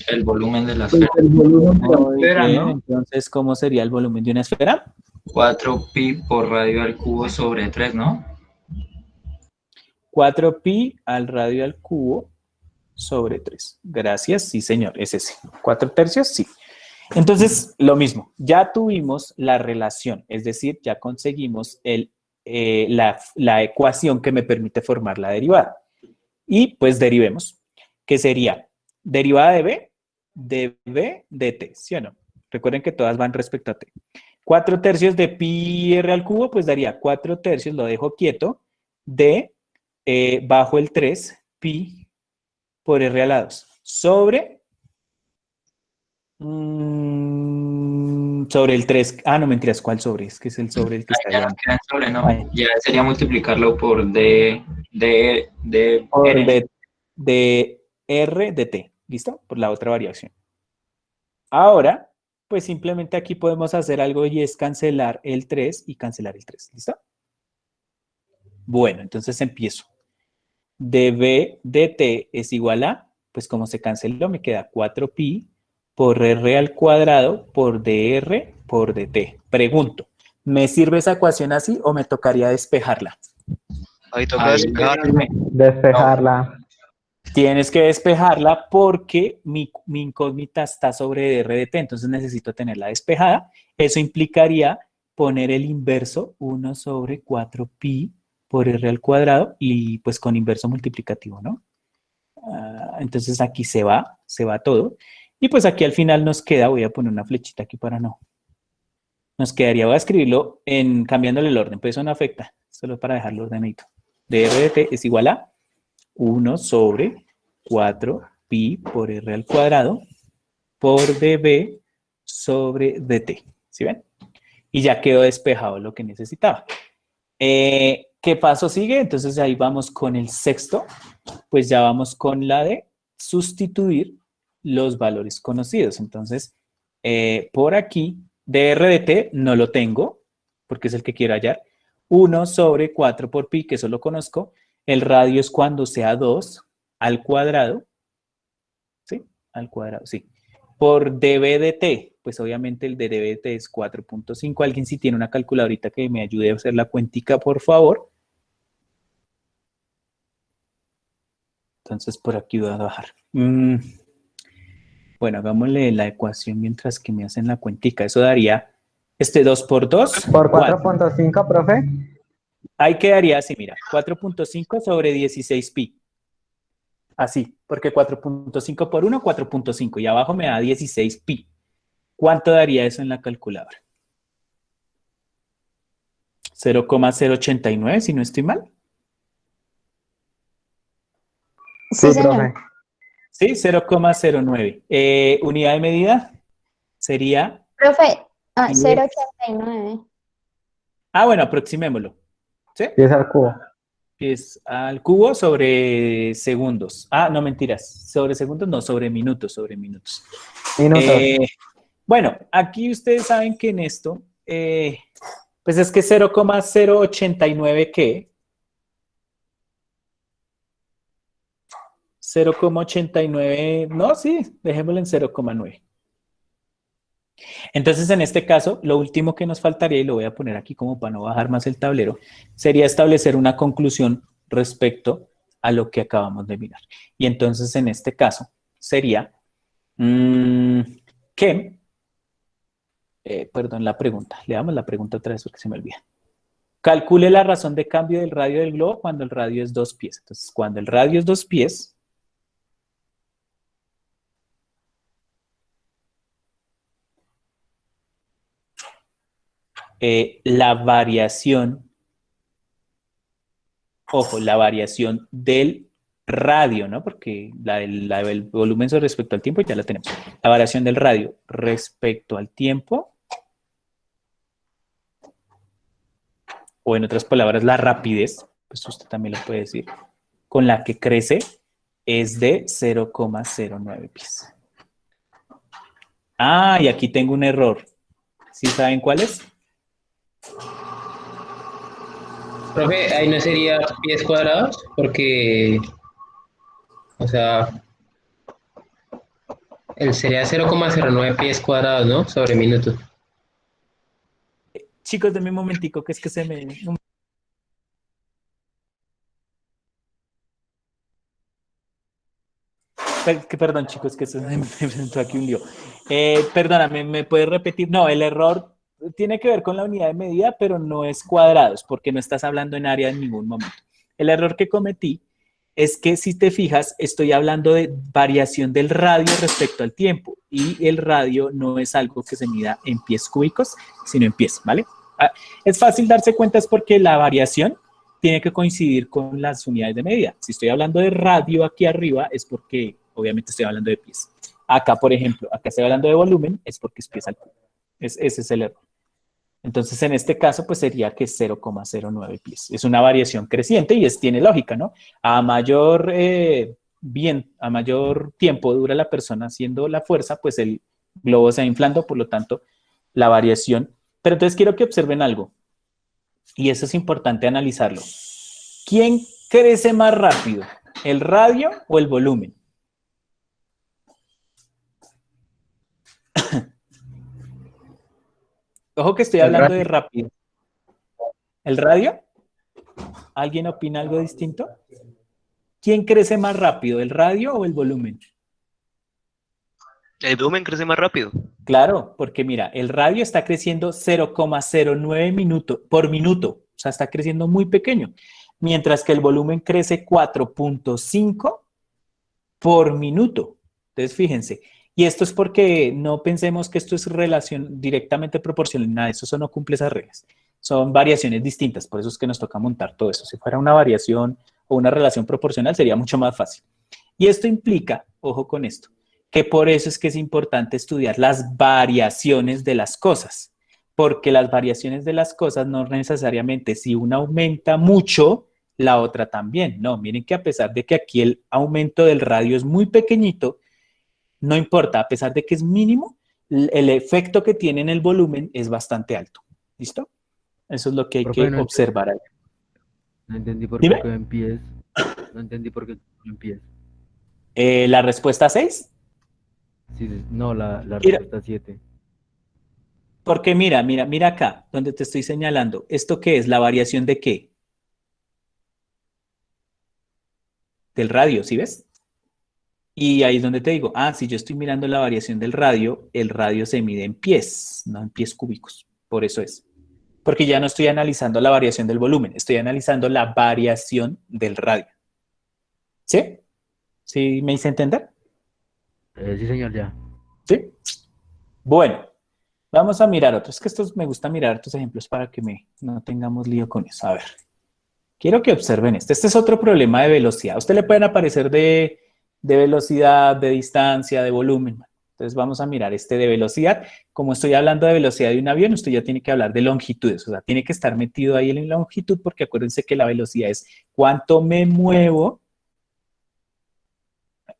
El volumen de la Pues esfera. el volumen de la Muy esfera, bien, ¿no? entonces, ¿cómo sería el volumen de una esfera? 4pi por radio al cubo sobre 3, ¿no? 4pi al radio al cubo sobre 3. Gracias, sí señor, es ese. 4/3, sí. Entonces, lo mismo, ya tuvimos la relación, es decir, ya conseguimos la ecuación que me permite formar la derivada. Y pues derivemos, que sería derivada de b de t, ¿sí o no? Recuerden que todas van respecto a t. 4/3 de pi r al cubo, pues daría 4/3, lo dejo quieto, de bajo el 3, pi por r a la 2, sobre el 3. Ah, no, mentiras, ¿cuál sobre? Es que es el sobre el que está Ya no llevando. queda en sobre, ¿no? Ay, Ya sería multiplicarlo por d por r. de r de t, ¿listo? Por la otra variación. Ahora, pues simplemente aquí podemos hacer algo y es cancelar el 3 y cancelar el 3, ¿listo? Bueno, entonces empiezo. db de t es igual a, pues como se canceló, me queda 4pi por r al cuadrado por dr por dt. Pregunto, ¿me sirve esa ecuación así o me tocaría despejarla? Ahí toca Ahí despejar. Despejarla. Tienes que despejarla porque mi incógnita está sobre dr de t, entonces necesito tenerla despejada. Eso implicaría poner el inverso 1 sobre 4pi por r al cuadrado y pues con inverso multiplicativo, ¿no? Entonces aquí se va todo. Y pues aquí al final nos queda, voy a poner una flechita aquí para no. Nos quedaría, voy a escribirlo cambiándole el orden, pues eso no afecta, solo para dejarlo ordenadito. dr de t es igual a 1 sobre 4pi por r al cuadrado por db sobre dt. ¿Sí ven? Y ya quedó despejado lo que necesitaba. ¿Qué paso sigue? Entonces ahí vamos con el sexto. Pues ya vamos con la de sustituir los valores conocidos. Entonces, por aquí, dr de t no lo tengo, porque es el que quiero hallar. 1 sobre 4 por pi, que eso lo conozco. El radio es cuando sea 2 al cuadrado. ¿Sí? Al cuadrado, sí. Por dB de t, pues obviamente el de dB de t es 4.5. Alguien si tiene una calculadorita que me ayude a hacer la cuentica, por favor. Entonces por aquí voy a bajar. Bueno, hagámosle la ecuación mientras que me hacen la cuentica. Eso daría 2 por 2, Por 4. 4.5, profe. Ahí quedaría así, mira, 4.5 sobre 16 pi. Así, porque 4.5 por 1, 4.5. Y abajo me da 16 pi. ¿Cuánto daría eso en la calculadora? 0,089, si no estoy mal. Sí, Sí, señor. profe. Sí, 0,09. Unidad de medida sería Profe, 10. 0,89. Bueno, aproximémoslo. ¿Sí? 10 al cubo. Es al cubo sobre segundos. No, mentiras. Sobre segundos, no, sobre minutos, sobre minutos. Minutos. Bueno, aquí ustedes saben que en esto, pues es que 0,089, ¿qué? 0,89, no, sí, dejémoslo en 0,9. Entonces, en este caso, lo último que nos faltaría, y lo voy a poner aquí como para no bajar más el tablero, sería establecer una conclusión respecto a lo que acabamos de mirar. Y entonces, en este caso, sería que, perdón, la pregunta, le damos la pregunta otra vez porque se me olvida. Calcule la razón de cambio del radio del globo cuando el radio es 2 pies. Entonces, cuando el radio es 2 pies, la variación, ojo, la variación del radio, ¿no? Porque el volumen sobre respecto al tiempo ya la tenemos. La variación del radio respecto al tiempo, o en otras palabras, la rapidez, pues usted también lo puede decir, con la que crece es de 0,09 pies. Y aquí tengo un error. ¿Sí saben cuál es? Profe, ahí no sería pies cuadrados, porque, o sea, sería 0,09 pies cuadrados, ¿no? Sobre minuto. Chicos, denme un momentico, que es que se me... Perdón, chicos, que se me presentó aquí un lío. Perdóname, ¿me puedes repetir? No, el error tiene que ver con la unidad de medida, pero no es cuadrados, porque no estás hablando en área en ningún momento. El error que cometí es que, si te fijas, estoy hablando de variación del radio respecto al tiempo, y el radio no es algo que se mida en pies cúbicos, sino en pies, ¿vale? Es fácil darse cuenta, es porque la variación tiene que coincidir con las unidades de medida. Si estoy hablando de radio aquí arriba, es porque obviamente estoy hablando de pies. Acá, por ejemplo, acá estoy hablando de volumen, es porque es pies al cubo. Ese es el error. Entonces, en este caso, pues sería que 0,09 pies. Es una variación creciente y tiene lógica, ¿no? A mayor a mayor tiempo dura la persona haciendo la fuerza, pues el globo se va inflando, por lo tanto, la variación. Pero entonces quiero que observen algo, y eso es importante analizarlo. ¿Quién crece más rápido, el radio o el volumen? Ojo que estoy hablando de rápido. ¿El radio? ¿Alguien opina algo distinto? ¿Quién crece más rápido, el radio o el volumen? El volumen crece más rápido. Claro, porque mira, el radio está creciendo 0,09 minutos por minuto, o sea, está creciendo muy pequeño, mientras que el volumen crece 4,5 por minuto. Entonces, fíjense, y esto es porque no pensemos que esto es relación directamente proporcional, nada, eso no cumple esas reglas. Son variaciones distintas, por eso es que nos toca montar todo eso. Si fuera una variación o una relación proporcional, sería mucho más fácil. Y esto implica, ojo con esto, que por eso es que es importante estudiar las variaciones de las cosas, porque las variaciones de las cosas no necesariamente, si una aumenta mucho, la otra también. No, miren que a pesar de que aquí el aumento del radio es muy pequeñito, no importa, a pesar de que es mínimo, el efecto que tiene en el volumen es bastante alto. ¿Listo? Eso es lo que hay Profe, que observar ahí. No entendí por Dime. qué quedó en pies. No entendí por qué quedó en pies. La respuesta 6. Sí, no, la Mira. respuesta 7. Porque mira acá, donde te estoy señalando. ¿Esto qué es? ¿La variación de qué? Del radio, ¿sí ves? Y ahí es donde te digo, si yo estoy mirando la variación del radio, el radio se mide en pies, no en pies cúbicos. Por eso es. Porque ya no estoy analizando la variación del volumen, estoy analizando la variación del radio. ¿Sí? ¿Sí me hice entender? Sí, señor, ya. ¿Sí? Bueno, vamos a mirar otros. Es que estos me gusta mirar otros ejemplos para que no tengamos lío con eso. A ver, quiero que observen este. Este es otro problema de velocidad. A usted le pueden aparecer de velocidad, de distancia, de volumen. Entonces vamos a mirar este de velocidad. Como estoy hablando de velocidad de un avión, usted ya tiene que hablar de longitudes. O sea, tiene que estar metido ahí en la longitud, porque acuérdense que la velocidad es cuánto me muevo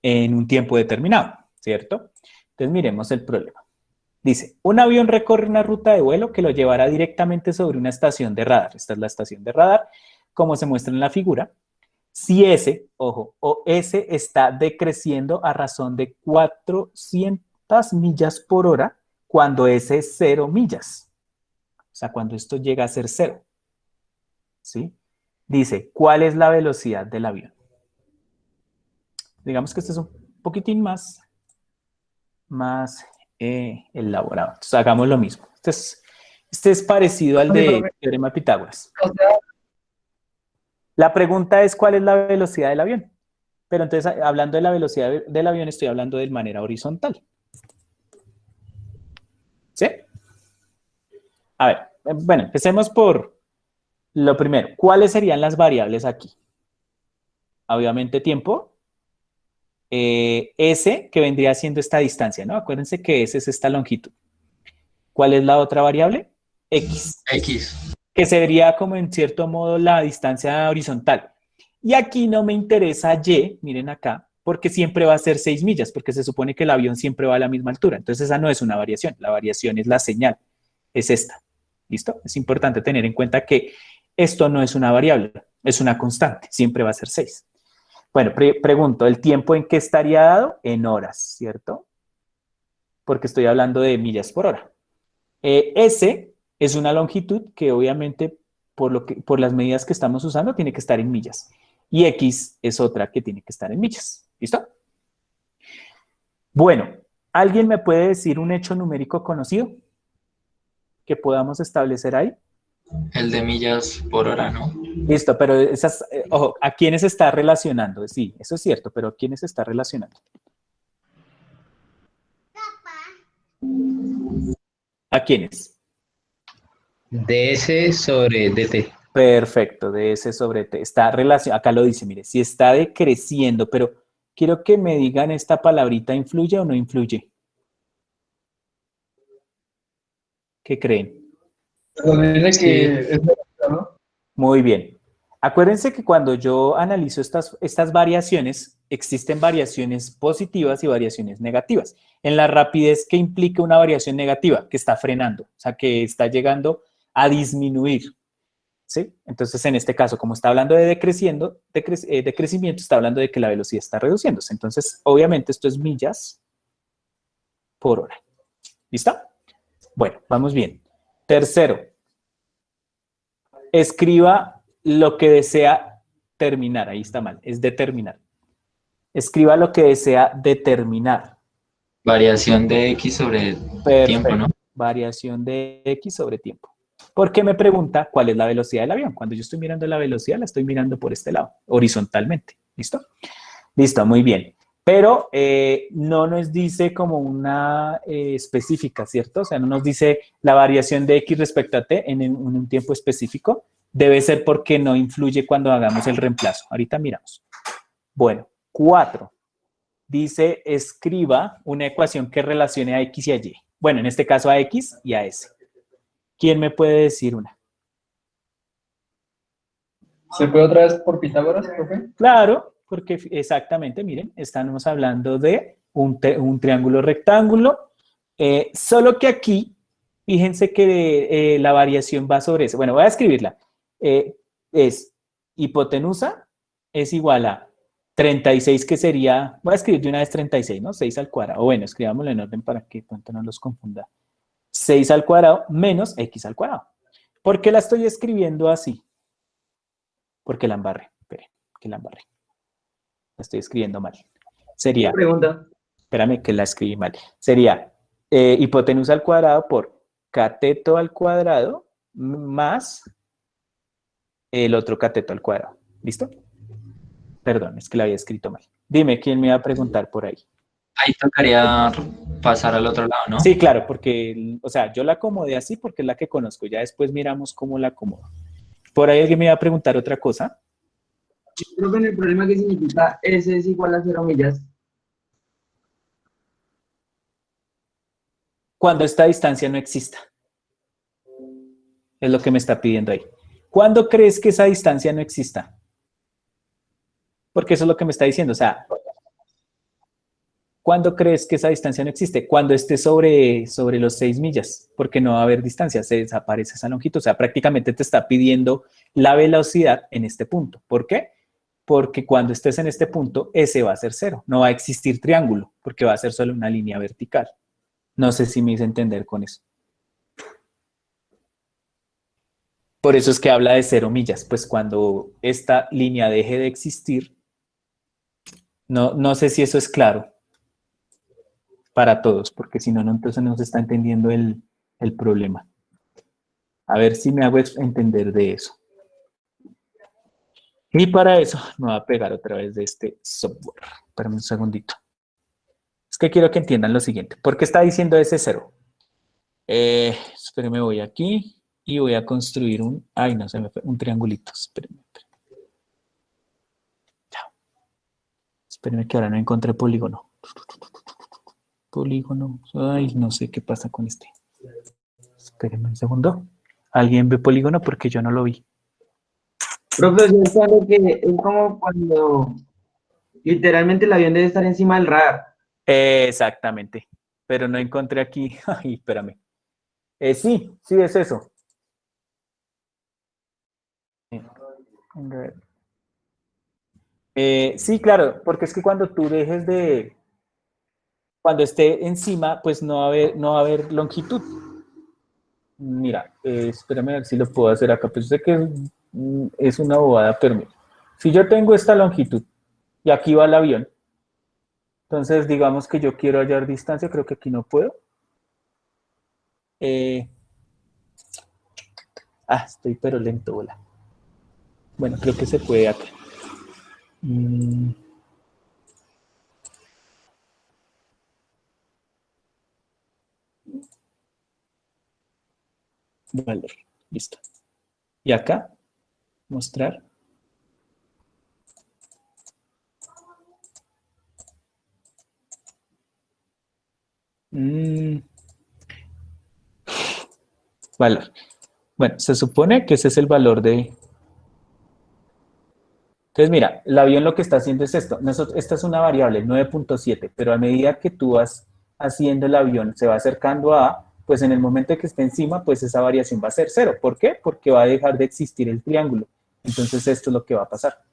en un tiempo determinado, ¿cierto? Entonces miremos el problema. Dice, un avión recorre una ruta de vuelo que lo llevará directamente sobre una estación de radar. Esta es la estación de radar, como se muestra en la figura. Si S, ojo, o S está decreciendo a razón de 400 millas por hora cuando S es 0 millas. O sea, cuando esto llega a ser 0. ¿Sí? Dice, ¿cuál es la velocidad del avión? Digamos que este es un poquitín más elaborado. Entonces, hagamos lo mismo. Este es parecido al de teorema de Pitágoras. La pregunta es, ¿cuál es la velocidad del avión? Pero entonces, hablando de la velocidad del avión, estoy hablando de manera horizontal. ¿Sí? A ver, bueno, empecemos por lo primero. ¿Cuáles serían las variables aquí? Obviamente tiempo. S, que vendría siendo esta distancia, ¿no? Acuérdense que S es esta longitud. ¿Cuál es la otra variable? X. X. Que sería como en cierto modo la distancia horizontal. Y aquí no me interesa Y, miren acá, porque siempre va a ser 6 millas, porque se supone que el avión siempre va a la misma altura. Entonces esa no es una variación, la variación es la señal, es esta. ¿Listo? Es importante tener en cuenta que esto no es una variable, es una constante, siempre va a ser 6. Bueno, pregunto, ¿el tiempo en qué estaría dado? En horas, ¿cierto? Porque estoy hablando de millas por hora. S es una longitud que obviamente por las medidas que estamos usando tiene que estar en millas. Y X es otra que tiene que estar en millas. ¿Listo? Bueno, ¿alguien me puede decir un hecho numérico conocido que podamos establecer ahí? El de millas por hora, ¿no? Listo, pero esas, ojo, ¿a quiénes está relacionando? Sí, eso es cierto, pero ¿a quiénes está relacionando? ¿A quiénes? DS sobre DT. Perfecto, DS sobre T. Está relacionado, acá lo dice, mire, si está decreciendo, pero quiero que me digan esta palabrita, ¿influye o no influye? ¿Qué creen? Nos dice Sí. que es negativa, ¿no? Muy bien. Acuérdense que cuando yo analizo estas variaciones, existen variaciones positivas y variaciones negativas. En la rapidez, ¿qué implica una variación negativa? Que está frenando, o sea, que está llegando a disminuir. ¿Sí? Entonces, en este caso, como está hablando de decrecimiento, está hablando de que la velocidad está reduciéndose. Entonces, obviamente, esto es millas por hora. ¿Listo? Bueno, vamos bien. Tercero, escriba lo que desea terminar. Ahí está mal, es determinar. Escriba lo que desea determinar. Variación de X sobre tiempo, ¿no? Perfecto. Variación de X sobre tiempo. ¿Por qué me pregunta cuál es la velocidad del avión? Cuando yo estoy mirando la velocidad, la estoy mirando por este lado, horizontalmente. ¿Listo? Listo, muy bien. Pero no nos dice como una específica, ¿cierto? O sea, no nos dice la variación de X respecto a T en un tiempo específico. Debe ser porque no influye cuando hagamos el reemplazo. Ahorita miramos. Bueno, 4. Dice, escriba una ecuación que relacione a X y a Y. Bueno, en este caso a X y a S. ¿Quién me puede decir una? ¿Se puede otra vez por Pitágoras, profe? Claro, porque exactamente, miren, estamos hablando de un triángulo rectángulo, solo que aquí, fíjense que la variación va sobre eso. Bueno, voy a escribirla. Es hipotenusa es igual a 36, que sería, voy a escribir de una vez 36, ¿no? 6 al cuadrado. O bueno, escribámoslo en orden para que pronto no los confunda. 6 al cuadrado menos X al cuadrado. ¿Por qué la estoy escribiendo así? Porque la embarré. Espere, que la embarré. La estoy escribiendo mal. Sería, Pregunta. espérame que la escribí mal. Sería hipotenusa al cuadrado por cateto al cuadrado más el otro cateto al cuadrado. ¿Listo? Perdón, es que la había escrito mal. Dime, ¿quién me iba a preguntar por ahí? Ahí tocaría pasar al otro lado, ¿no? Sí, claro, porque, o sea, yo la acomodé así porque es la que conozco. Ya después miramos cómo la acomodo. Por ahí alguien me iba a preguntar otra cosa. Profe, en el problema que significa S es igual a 0 millas. Cuando esta distancia no exista. Es lo que me está pidiendo ahí. ¿Cuándo crees que esa distancia no exista? Porque eso es lo que me está diciendo. O sea, ¿cuándo crees que esa distancia no existe? Cuando esté sobre los 6 millas, porque no va a haber distancia, se desaparece esa longitud. O sea, prácticamente te está pidiendo la velocidad en este punto. ¿Por qué? Porque cuando estés en este punto, ese va a ser 0. No va a existir triángulo, porque va a ser solo una línea vertical. No sé si me hice entender con eso. Por eso es que habla de 0 millas, pues cuando esta línea deje de existir, no sé si eso es claro para todos, porque si no, entonces no se está entendiendo el problema. A ver si me hago entender de eso. Y para eso me voy a pegar otra vez de este software. Espérame un segundito. Es que quiero que entiendan lo siguiente. ¿Por qué está diciendo ese 0? Espérenme, voy aquí y voy a construir ay, no, se me fue un triangulito. Espérenme. Espérenme que ahora no encontré polígono. Polígono. Ay, no sé qué pasa con este. Espérenme un segundo. ¿Alguien ve polígono? Porque yo no lo vi. Profesor, sabe que es como cuando literalmente el avión debe estar encima del radar. Exactamente. Pero no encontré aquí. Ay, espérame. Sí es eso. Sí, claro, porque es que cuando tú dejes de, cuando esté encima, pues no va a haber longitud. Mira, espérame a ver si lo puedo hacer acá, pues sé que es una bobada, pero mira, si yo tengo esta longitud y aquí va el avión, entonces digamos que yo quiero hallar distancia, creo que aquí no puedo. Estoy pero lento, hola. Bueno, creo que se puede acá. Valor, listo. Y acá, mostrar. Valor. Bueno, se supone que ese es el valor de... Entonces, mira, el avión lo que está haciendo es esto. Esta es una variable, 9.7, pero a medida que tú vas haciendo el avión, se va acercando a A, pues en el momento que esté encima, pues esa variación va a ser 0. ¿Por qué? Porque va a dejar de existir el triángulo. Entonces, esto es lo que va a pasar.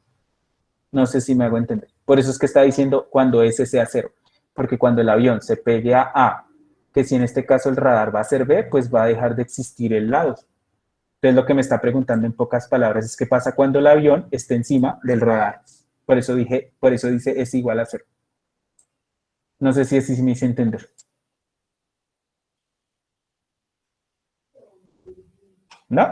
No sé si me hago entender. Por eso es que está diciendo cuando S sea 0. Porque cuando el avión se pegue a A, que si en este caso el radar va a ser B, pues va a dejar de existir el lado. Entonces, lo que me está preguntando en pocas palabras es qué pasa cuando el avión esté encima del radar. Por eso dice es igual a 0. No sé si así me hice entender. ¿No?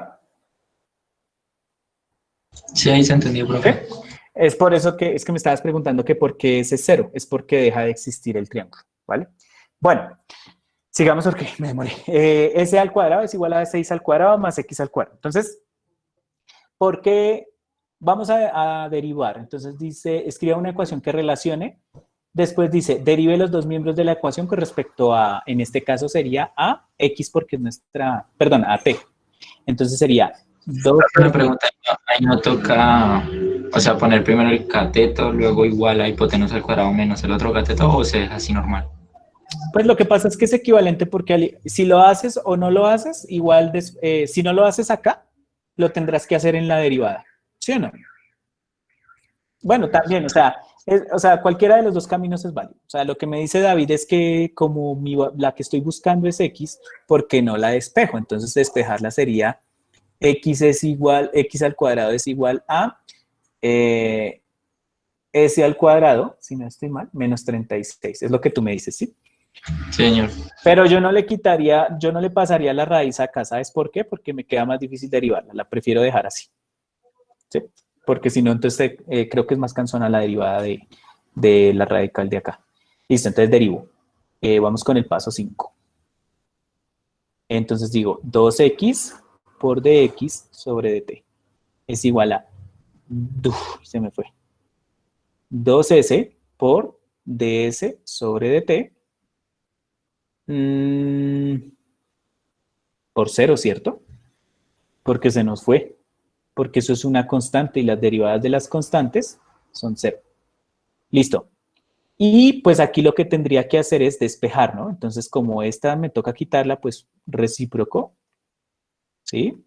Sí, ahí se entendió, profe. Es por eso es que me estabas preguntando que por qué ese es 0. Es porque deja de existir el triángulo, ¿vale? Bueno, sigamos porque me demoré. S al cuadrado es igual a 6 al cuadrado más X al cuadrado. Entonces, ¿por qué vamos a derivar? Entonces dice, escriba una ecuación que relacione. Después dice, derive los dos miembros de la ecuación con respecto a, en este caso sería a X porque es nuestra, perdón, a T. Entonces sería 2. Me pregunta, ahí no toca, o sea, poner primero el cateto, luego igual a hipotenusa al cuadrado menos el otro cateto, o se deja así normal. Pues lo que pasa es que es equivalente porque si lo haces o no lo haces, igual, si no lo haces acá, lo tendrás que hacer en la derivada, ¿sí o no? Bueno, también, o sea, cualquiera de los dos caminos es válido. O sea, lo que me dice David es que como la que estoy buscando es X, ¿por qué no la despejo? Entonces despejarla sería X al cuadrado es igual a S al cuadrado, si no estoy mal, menos 36. Es lo que tú me dices, ¿sí? Señor. Pero yo no le pasaría la raíz acá, ¿sabes por qué? Porque me queda más difícil derivarla, la prefiero dejar así, ¿sí? Porque si no, entonces creo que es más cansona la derivada de la radical de acá. Listo, entonces derivo. Vamos con el paso 5. Entonces digo, 2x por dx sobre dt es igual a, se me fue, 2s por ds sobre dt por 0, ¿cierto? Porque se nos fue. Porque eso es una constante y las derivadas de las constantes son 0. Listo. Y pues aquí lo que tendría que hacer es despejar, ¿no? Entonces, como esta me toca quitarla, pues recíproco, ¿sí?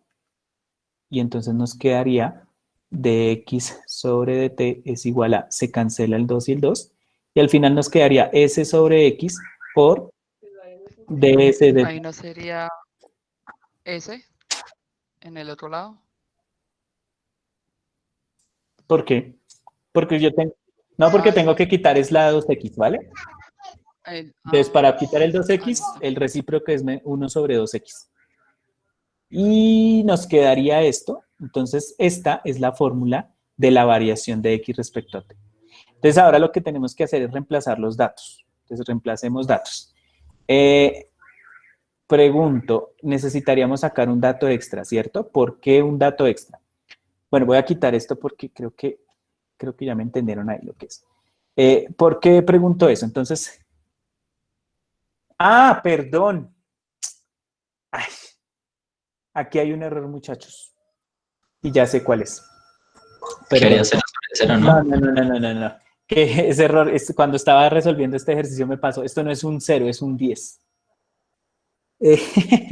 Y entonces nos quedaría dx sobre dt es igual a, se cancela el 2 y el 2, y al final nos quedaría s sobre x por ds de... Ahí no sería S en el otro lado. ¿Por qué? Porque yo tengo... No, porque tengo que quitar es la 2x, ¿vale? Entonces, para quitar el 2x, listo. el recíproco es 1 sobre 2x. Y nos quedaría esto. Entonces, esta es la fórmula de la variación de x respecto a t. Entonces, ahora lo que tenemos que hacer es reemplazar los datos. Entonces, reemplacemos datos. Pregunto, necesitaríamos sacar un dato extra, ¿cierto? ¿Por qué un dato extra? Bueno, voy a quitar esto porque creo que ya me entendieron ahí lo que es. ¿Por qué pregunto eso? Entonces, perdón. Ay, aquí hay un error, muchachos. Y ya sé cuál es. Quería hacer cero, ¿no? No. Que ese error, cuando estaba resolviendo este ejercicio me pasó. Esto no es un 0, es un 10.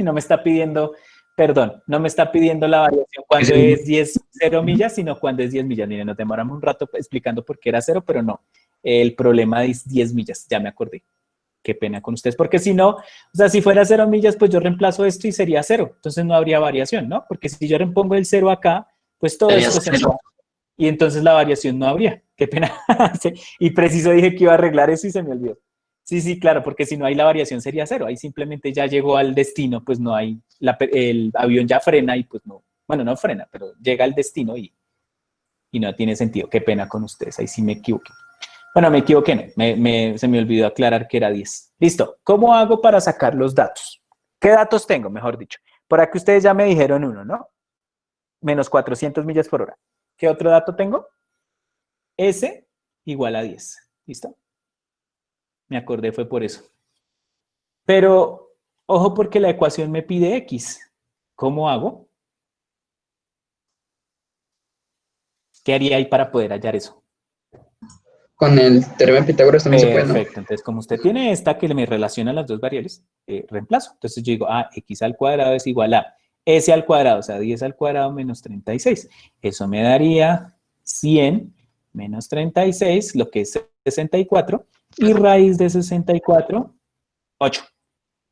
No me está pidiendo Perdón, no me está pidiendo la variación cuando Sí. es 0 millas, sino cuando es 10 millas. Miren, nos demoramos un rato explicando por qué era 0, pero no. El problema es 10 millas, ya me acordé. Qué pena con ustedes, porque si no, o sea, si fuera 0 millas, pues yo reemplazo esto y sería 0. Entonces no habría variación, ¿no? Porque si yo repongo el 0 acá, pues todo Sería esto se 0. va. Y entonces la variación no habría. Qué pena. Sí, y preciso dije que iba a arreglar eso y se me olvidó. Sí, sí, claro, porque si no hay la variación sería 0. Ahí simplemente ya llegó al destino, pues no hay, el avión ya frena y pues no, bueno, no frena, pero llega al destino y no tiene sentido. Qué pena con ustedes, ahí sí me equivoqué. Bueno, me equivoqué, no, se me olvidó aclarar que era 10. Listo, ¿cómo hago para sacar los datos? ¿Qué datos tengo, mejor dicho? Por aquí ustedes ya me dijeron uno, ¿no? Menos 400 millas por hora. ¿Qué otro dato tengo? S igual a 10. ¿Listo? Me acordé, fue por eso. Pero, ojo porque la ecuación me pide X. ¿Cómo hago? ¿Qué haría ahí para poder hallar eso? Con el teorema de Pitágoras también se puede, ¿no? Perfecto. Entonces, como usted tiene esta que me relaciona las dos variables, reemplazo. Entonces yo digo, X al cuadrado es igual a S al cuadrado, o sea, 10 al cuadrado menos 36. Eso me daría 100 menos 36, lo que es 64, y raíz de 64, 8.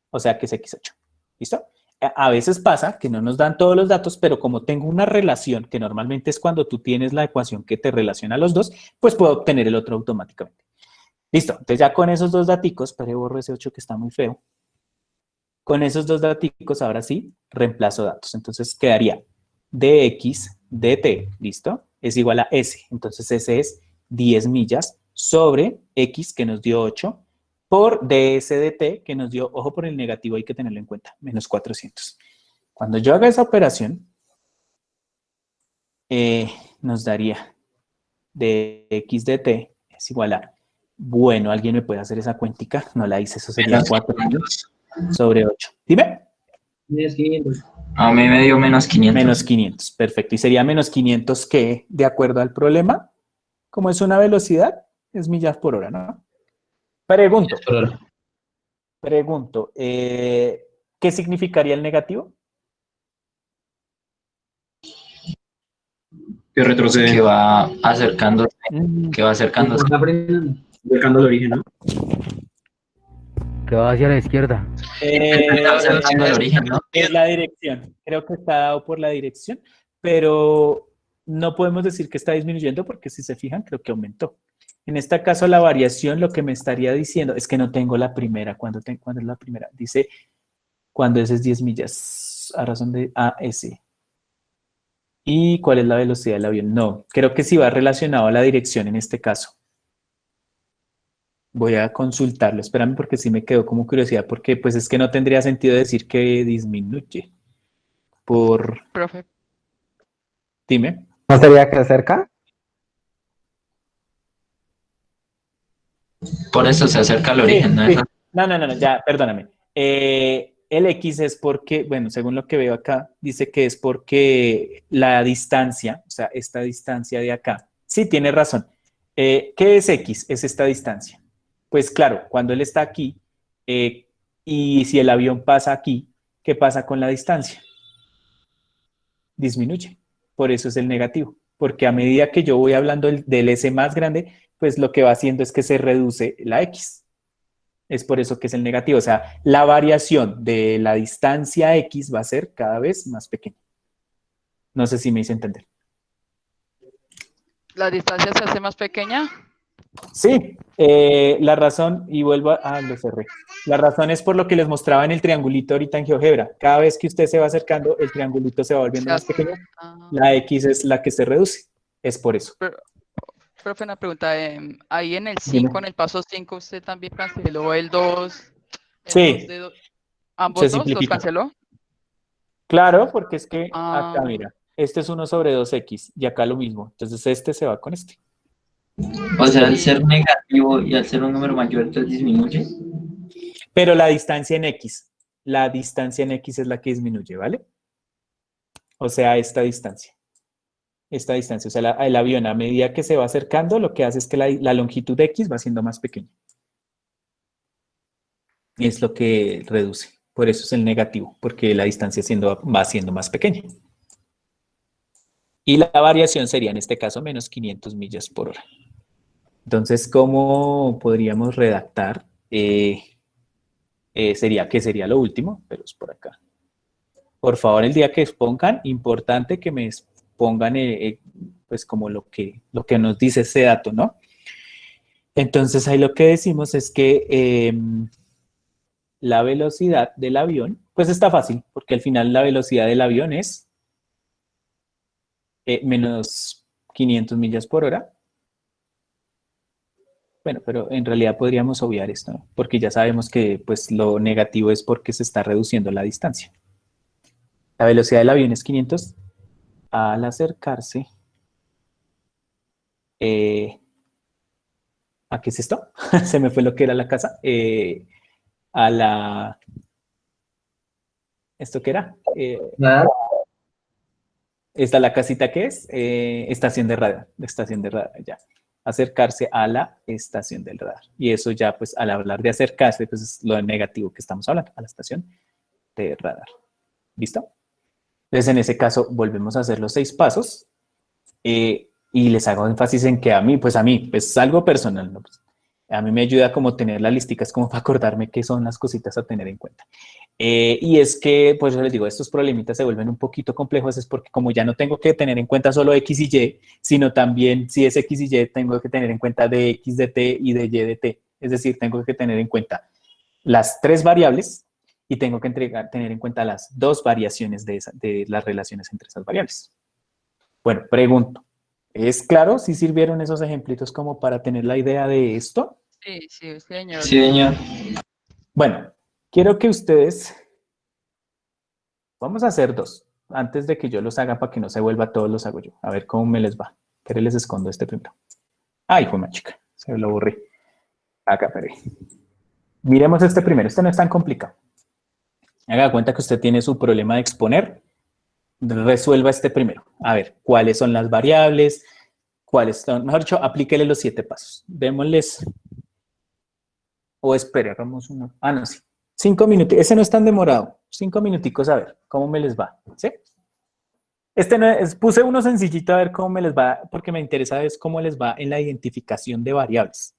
O sea que es X8. ¿Listo? A veces pasa que no nos dan todos los datos, pero como tengo una relación, que normalmente es cuando tú tienes la ecuación que te relaciona los dos, pues puedo obtener el otro automáticamente. Listo, entonces ya con esos dos daticos, pero borro ese 8 que está muy feo. Con esos dos daticos, ahora sí, reemplazo datos. Entonces quedaría dx dt, ¿listo? Es igual a s. Entonces s es 10 millas sobre x, que nos dio 8, por ds dt, que nos dio, ojo por el negativo, hay que tenerlo en cuenta, menos 400. Cuando yo haga esa operación, nos daría dx dt es igual a, bueno, ¿alguien me puede hacer esa cuentica? No la hice, eso sería Menos 4 500. sobre 8. Dime. Menos 500. A mí me dio menos 500. Menos 500, perfecto. ¿Y sería menos 500 qué, de acuerdo al problema? Como es una velocidad, es millas por hora, ¿no? Pregunto, ¿qué significaría el negativo? Que retrocede, Que va acercándose, que va acercándose. Está aprendiendo. buscando el origen, ¿no? Que va hacia la izquierda. Está acercando al origen, ¿no? Es la dirección. Creo que está dado por la dirección, pero no podemos decir que está disminuyendo porque si se fijan, creo que aumentó. En este caso, la variación lo que me estaría diciendo es que no tengo la primera. ¿Cuándo es la primera? Dice, cuando ese es 10 millas, a razón de AS. ¿Y cuál es la velocidad del avión? No, creo que sí va relacionado a la dirección en este caso. Voy a consultarlo, espérame porque sí me quedó como curiosidad, porque pues es que no tendría sentido decir que disminuye. Profe, Dime. ¿No sería que acerca? Por eso se acerca al origen, ¿no? Sí. No, ya, perdóname. El X es porque, bueno, según lo que veo acá, dice que es porque la distancia, o sea, esta distancia de acá, sí, tiene razón. ¿Qué es X? Es esta distancia. Pues claro, cuando él está aquí, y si el avión pasa aquí, ¿qué pasa con la distancia? Disminuye. Por eso es el negativo. Porque a medida que yo voy hablando del S más grande, pues lo que va haciendo es que se reduce la X. Es por eso que es el negativo. O sea, la variación de la distancia X va a ser cada vez más pequeña. No sé si me hice entender. ¿la distancia se hace más pequeña? Sí, la razón, y vuelvo lo cerré. La razón es por lo que les mostraba en el triangulito ahorita en GeoGebra. Cada vez que usted se va acercando, el triangulito se va volviendo más pequeño. La X es la que se reduce. Es por eso. Profe, una pregunta. Ahí en el Dime. 5, en el paso 5, ¿usted también canceló el 2? Sí. ¿Ambos Se dos los simplifica. canceló? Claro, porque es que Ah. acá, mira, este es 1 sobre 2x y acá lo mismo. Entonces este se va con este. O sea, al ser negativo y al ser un número mayor, entonces disminuye. Pero la distancia en X es la que disminuye, ¿vale? O sea, esta distancia. O sea, el avión a medida que se va acercando, lo que hace es que la longitud de X va siendo más pequeña. Y es lo que reduce. Por eso es el negativo, porque la distancia va siendo más pequeña. Y la variación sería en este caso menos 500 millas por hora. Entonces, ¿cómo podríamos redactar? ¿Qué sería lo último? Pero es por acá. Por favor, el día que expongan, importante que me pongan pues como lo que nos dice ese dato, ¿no? Entonces, ahí lo que decimos es que la velocidad del avión, pues está fácil, porque al final la velocidad del avión es menos 500 millas por hora. Bueno, pero en realidad podríamos obviar esto, ¿no? Porque ya sabemos que pues, lo negativo es porque se está reduciendo la distancia. La velocidad del avión es 500 al acercarse. ¿A qué es esto? Se me fue lo que era la casa. A la... ¿Esto qué era? Nada. ¿Esta la casita qué es? Estación de radar. Estación de radar, ya. Acercarse a la estación del radar. Y eso ya, pues, al hablar de acercarse, pues es lo negativo que estamos hablando, a la estación de radar. ¿Listo? Entonces, en ese caso, volvemos a hacer los 6 pasos. Y les hago énfasis en que a mí, pues es algo personal, ¿no? Pues, a mí me ayuda como tener las listicas como para acordarme qué son las cositas a tener en cuenta. Y es que, pues yo les digo, estos problemitas se vuelven un poquito complejos, es porque como ya no tengo que tener en cuenta solo X y Y, sino también si es X y Y, tengo que tener en cuenta de X de T y de Y de T. Es decir, tengo que tener en cuenta las 3 variables y tengo que tener en cuenta las 2 variaciones de las relaciones entre esas variables. Bueno, pregunto, ¿es claro si sirvieron esos ejemplitos como para tener la idea de esto? Sí, sí, señor. Sí, señor. Bueno, quiero que ustedes, vamos a hacer 2, antes de que yo los haga para que no se vuelva todos los hago yo. A ver cómo me les va. Pero les escondo este primero. Ay, fue más chica, se lo aburrí. Acá, pero miremos este primero, este no es tan complicado. Haga cuenta que usted tiene su problema de exponer. Resuelva este primero. A ver, ¿cuáles son las variables? ¿Cuáles son? Mejor dicho, aplíquele los 7 pasos. Démosles. O espere, hagamos uno. Ah, no, sí. 5 minutos. Ese no es tan demorado. 5 minuticos a ver cómo me les va. ¿Sí? Este no es, puse uno sencillito a ver cómo me les va, porque me interesa es cómo les va en la identificación de variables.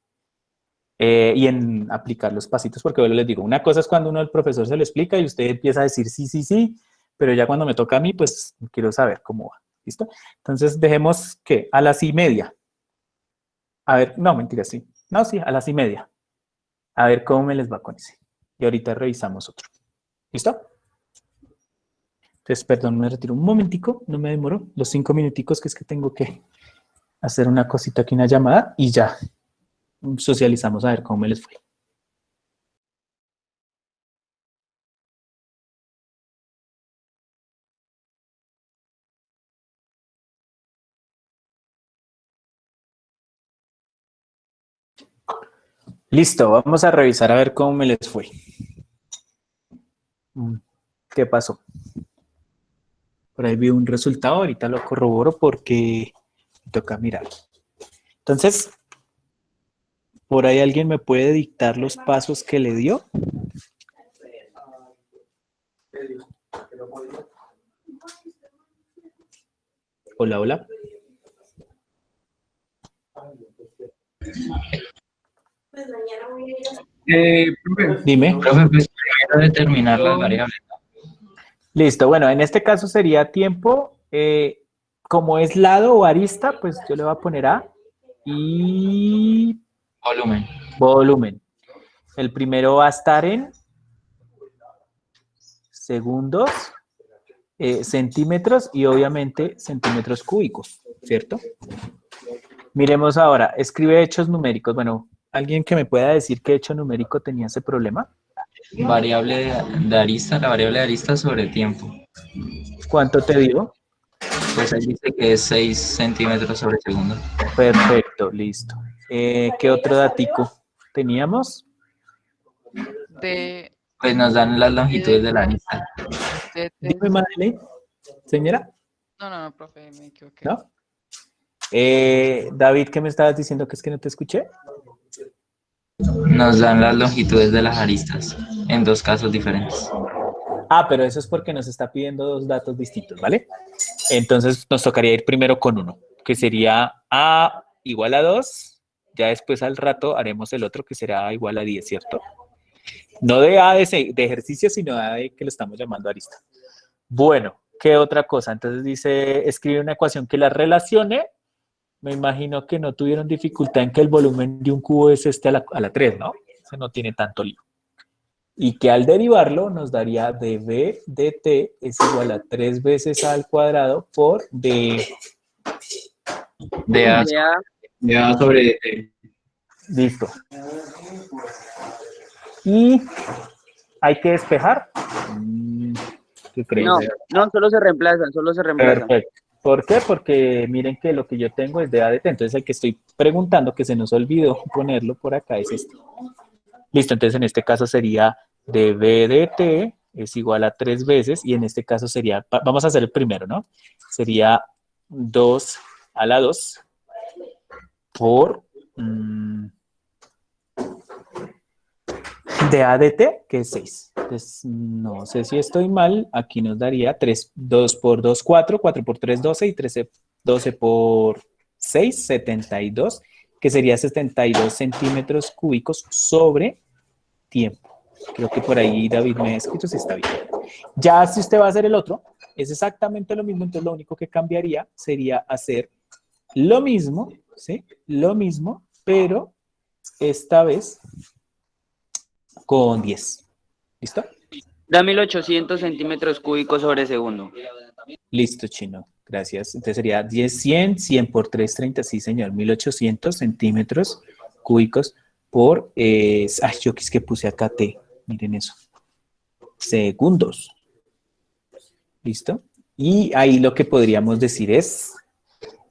Y en aplicar los pasitos, porque yo les digo, una cosa es cuando uno el profesor se lo explica y usted empieza a decir sí, sí, sí, pero ya cuando me toca a mí, pues quiero saber cómo va. ¿Listo? Entonces dejemos que a las y media. A ver, no, mentira, sí. No, sí, a las y media. A ver cómo me les va con ese. Y ahorita revisamos otro. ¿Listo? Entonces, perdón, me retiro un momentico, no me demoro. Los 5 minuticos que es que tengo que hacer una cosita aquí, una llamada, y ya socializamos a ver cómo me les fue. Listo, vamos a revisar a ver cómo me les fue. ¿Qué pasó? Por ahí vi un resultado, ahorita lo corroboro porque me toca mirar. Entonces, ¿por ahí alguien me puede dictar los pasos que le dio? Hola, hola. Profe, Dime. Profe, pues primero determinar las variables. Listo, bueno, en este caso sería tiempo, como es lado o arista, pues yo le voy a poner A y Volumen. volumen. El primero va a estar en segundos, centímetros y obviamente centímetros cúbicos, ¿cierto? Miremos ahora, escribe hechos numéricos. Bueno, ¿alguien que me pueda decir qué hecho numérico tenía ese problema? Variable de arista, la variable de arista sobre tiempo. ¿Cuánto te dio? Pues ahí dice que es 6 centímetros sobre segundo. Perfecto, listo. ¿Qué otro datico teníamos? De, Pues nos dan las longitudes de la arista. Dime, Madeleine. Señora, no, profe, me equivoqué. ¿no? David, ¿qué me estabas diciendo que es que no te escuché? Nos dan las longitudes de las aristas en dos casos diferentes. Ah, pero eso es porque nos está pidiendo dos datos distintos, ¿vale? Entonces nos tocaría ir primero con uno, que sería A igual a 2. Ya después al rato haremos el otro que será A igual a 10, ¿cierto? No de A de ejercicio, sino A de que lo estamos llamando arista. Bueno, ¿qué otra cosa? Entonces dice, escribe una ecuación que la relacione. Me imagino que no tuvieron dificultad en que el volumen de un cubo es este a la 3, ¿no? Eso no tiene tanto lío. Y que al derivarlo nos daría dB dt es igual a 3 veces A al cuadrado por d. De A, de A sobre D. Listo. Y hay que despejar. ¿Qué crees? No, solo se reemplazan, Perfecto. ¿Por qué? Porque miren que lo que yo tengo es de ADT, entonces el que estoy preguntando, que se nos olvidó ponerlo por acá, es este. Listo, entonces en este caso sería dB dt es igual a 3 veces, y en este caso sería, vamos a hacer el primero, ¿no? Sería 2 a la 2 por de ADT, que es 6. Entonces, no sé si estoy mal, aquí nos daría 3, 2 por 2, 4, 4 por 3, 12, y 13, 12 por 6, 72, que sería 72 centímetros cúbicos sobre tiempo. Creo que por ahí David me ha escrito si está bien. Ya si usted va a hacer el otro, es exactamente lo mismo, entonces lo único que cambiaría sería hacer lo mismo, ¿sí? Lo mismo, pero esta vez con 10. ¿Listo? Da 1800 centímetros cúbicos sobre segundo. Listo, Chino. Gracias. Entonces sería 10, 100, 100 por 3, 30. Sí, señor. 1800 centímetros cúbicos por... yo es que puse acá T. Miren eso. Segundos. ¿Listo? Y ahí lo que podríamos decir es...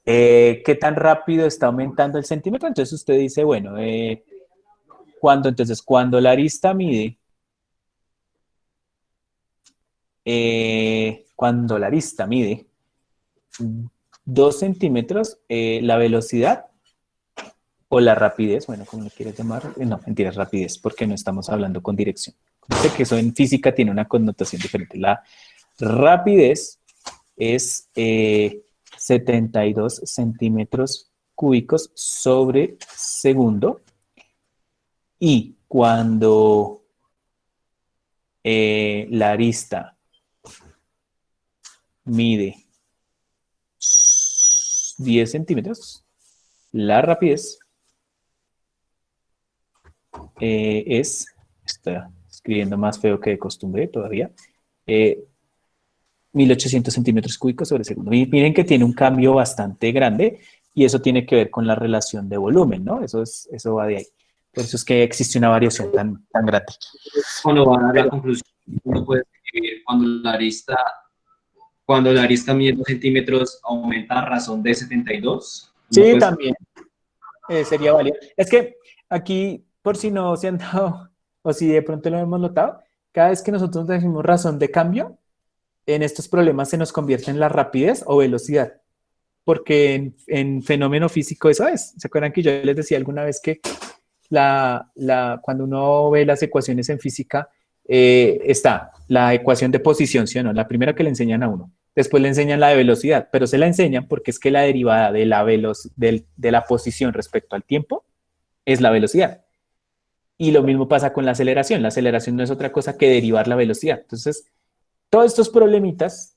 ¿qué tan rápido está aumentando el centímetro? Entonces usted dice, bueno, cuando la arista mide... cuando la arista mide 2 centímetros, la velocidad o la rapidez, bueno, como lo quieres llamar, no, mentira, rapidez, porque no estamos hablando con dirección. Sé que eso en física tiene una connotación diferente. La rapidez es 72 centímetros cúbicos sobre segundo, y cuando la arista mide 10 centímetros, la rapidez está escribiendo más feo que de costumbre todavía, 1800 centímetros cúbicos sobre segundo. Y miren que tiene un cambio bastante grande, y eso tiene que ver con la relación de volumen, ¿no? Eso va de ahí. Por eso es que existe una variación tan grande. Cuando van a dar la conclusión, uno puede escribir cuando la arista mide 2 centímetros, aumenta a razón de 72. Sí, también sería válido. Es que aquí, por si no se han dado, o si de pronto lo hemos notado, cada vez que nosotros decimos razón de cambio, en estos problemas se nos convierte en la rapidez o velocidad, porque en fenómeno físico eso es. ¿Se acuerdan que yo les decía alguna vez que cuando uno ve las ecuaciones en física, está la ecuación de posición, ¿sí o no? La primera que le enseñan a uno. Después le enseñan la de velocidad, pero se la enseñan porque es que la derivada de la posición respecto al tiempo es la velocidad. Y lo mismo pasa con la aceleración. La aceleración no es otra cosa que derivar la velocidad. Entonces, todos estos problemitas,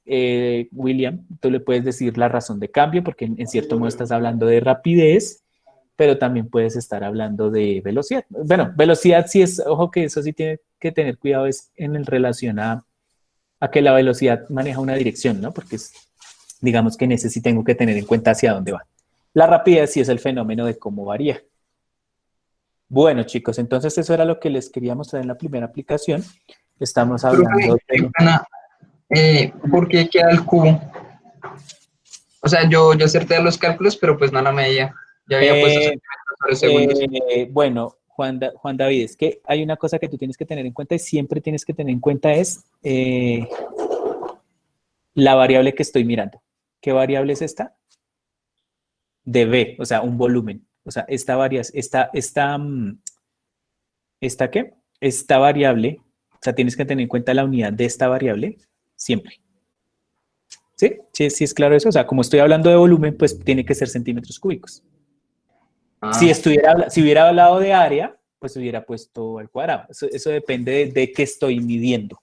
William, tú le puedes decir la razón de cambio, porque en cierto modo estás hablando de rapidez, pero también puedes estar hablando de velocidad. Bueno, velocidad sí es, ojo que eso sí tiene que tener cuidado, es en el relación a que la velocidad maneja una dirección, ¿no? Porque digamos que en ese sí tengo que tener en cuenta hacia dónde va. La rapidez sí es el fenómeno de cómo varía. Bueno, chicos, entonces eso era lo que les quería mostrar en la primera aplicación. Estamos hablando de... ¿por qué queda el cubo? O sea, yo acerté los cálculos, pero pues no la medida. Ya había puesto centímetros sobre segundos. Bueno, Juan David, es que hay una cosa que tú tienes que tener en cuenta y siempre tienes que tener en cuenta es la variable que estoy mirando. ¿Qué variable es esta? De B, o sea, un volumen. O sea, esta ¿Esta qué? Esta variable, o sea, tienes que tener en cuenta la unidad de esta variable siempre. ¿Sí? ¿Sí es claro eso? O sea, como estoy hablando de volumen, pues tiene que ser centímetros cúbicos. Si hubiera hablado de área, pues hubiera puesto al cuadrado. Eso depende de qué estoy midiendo.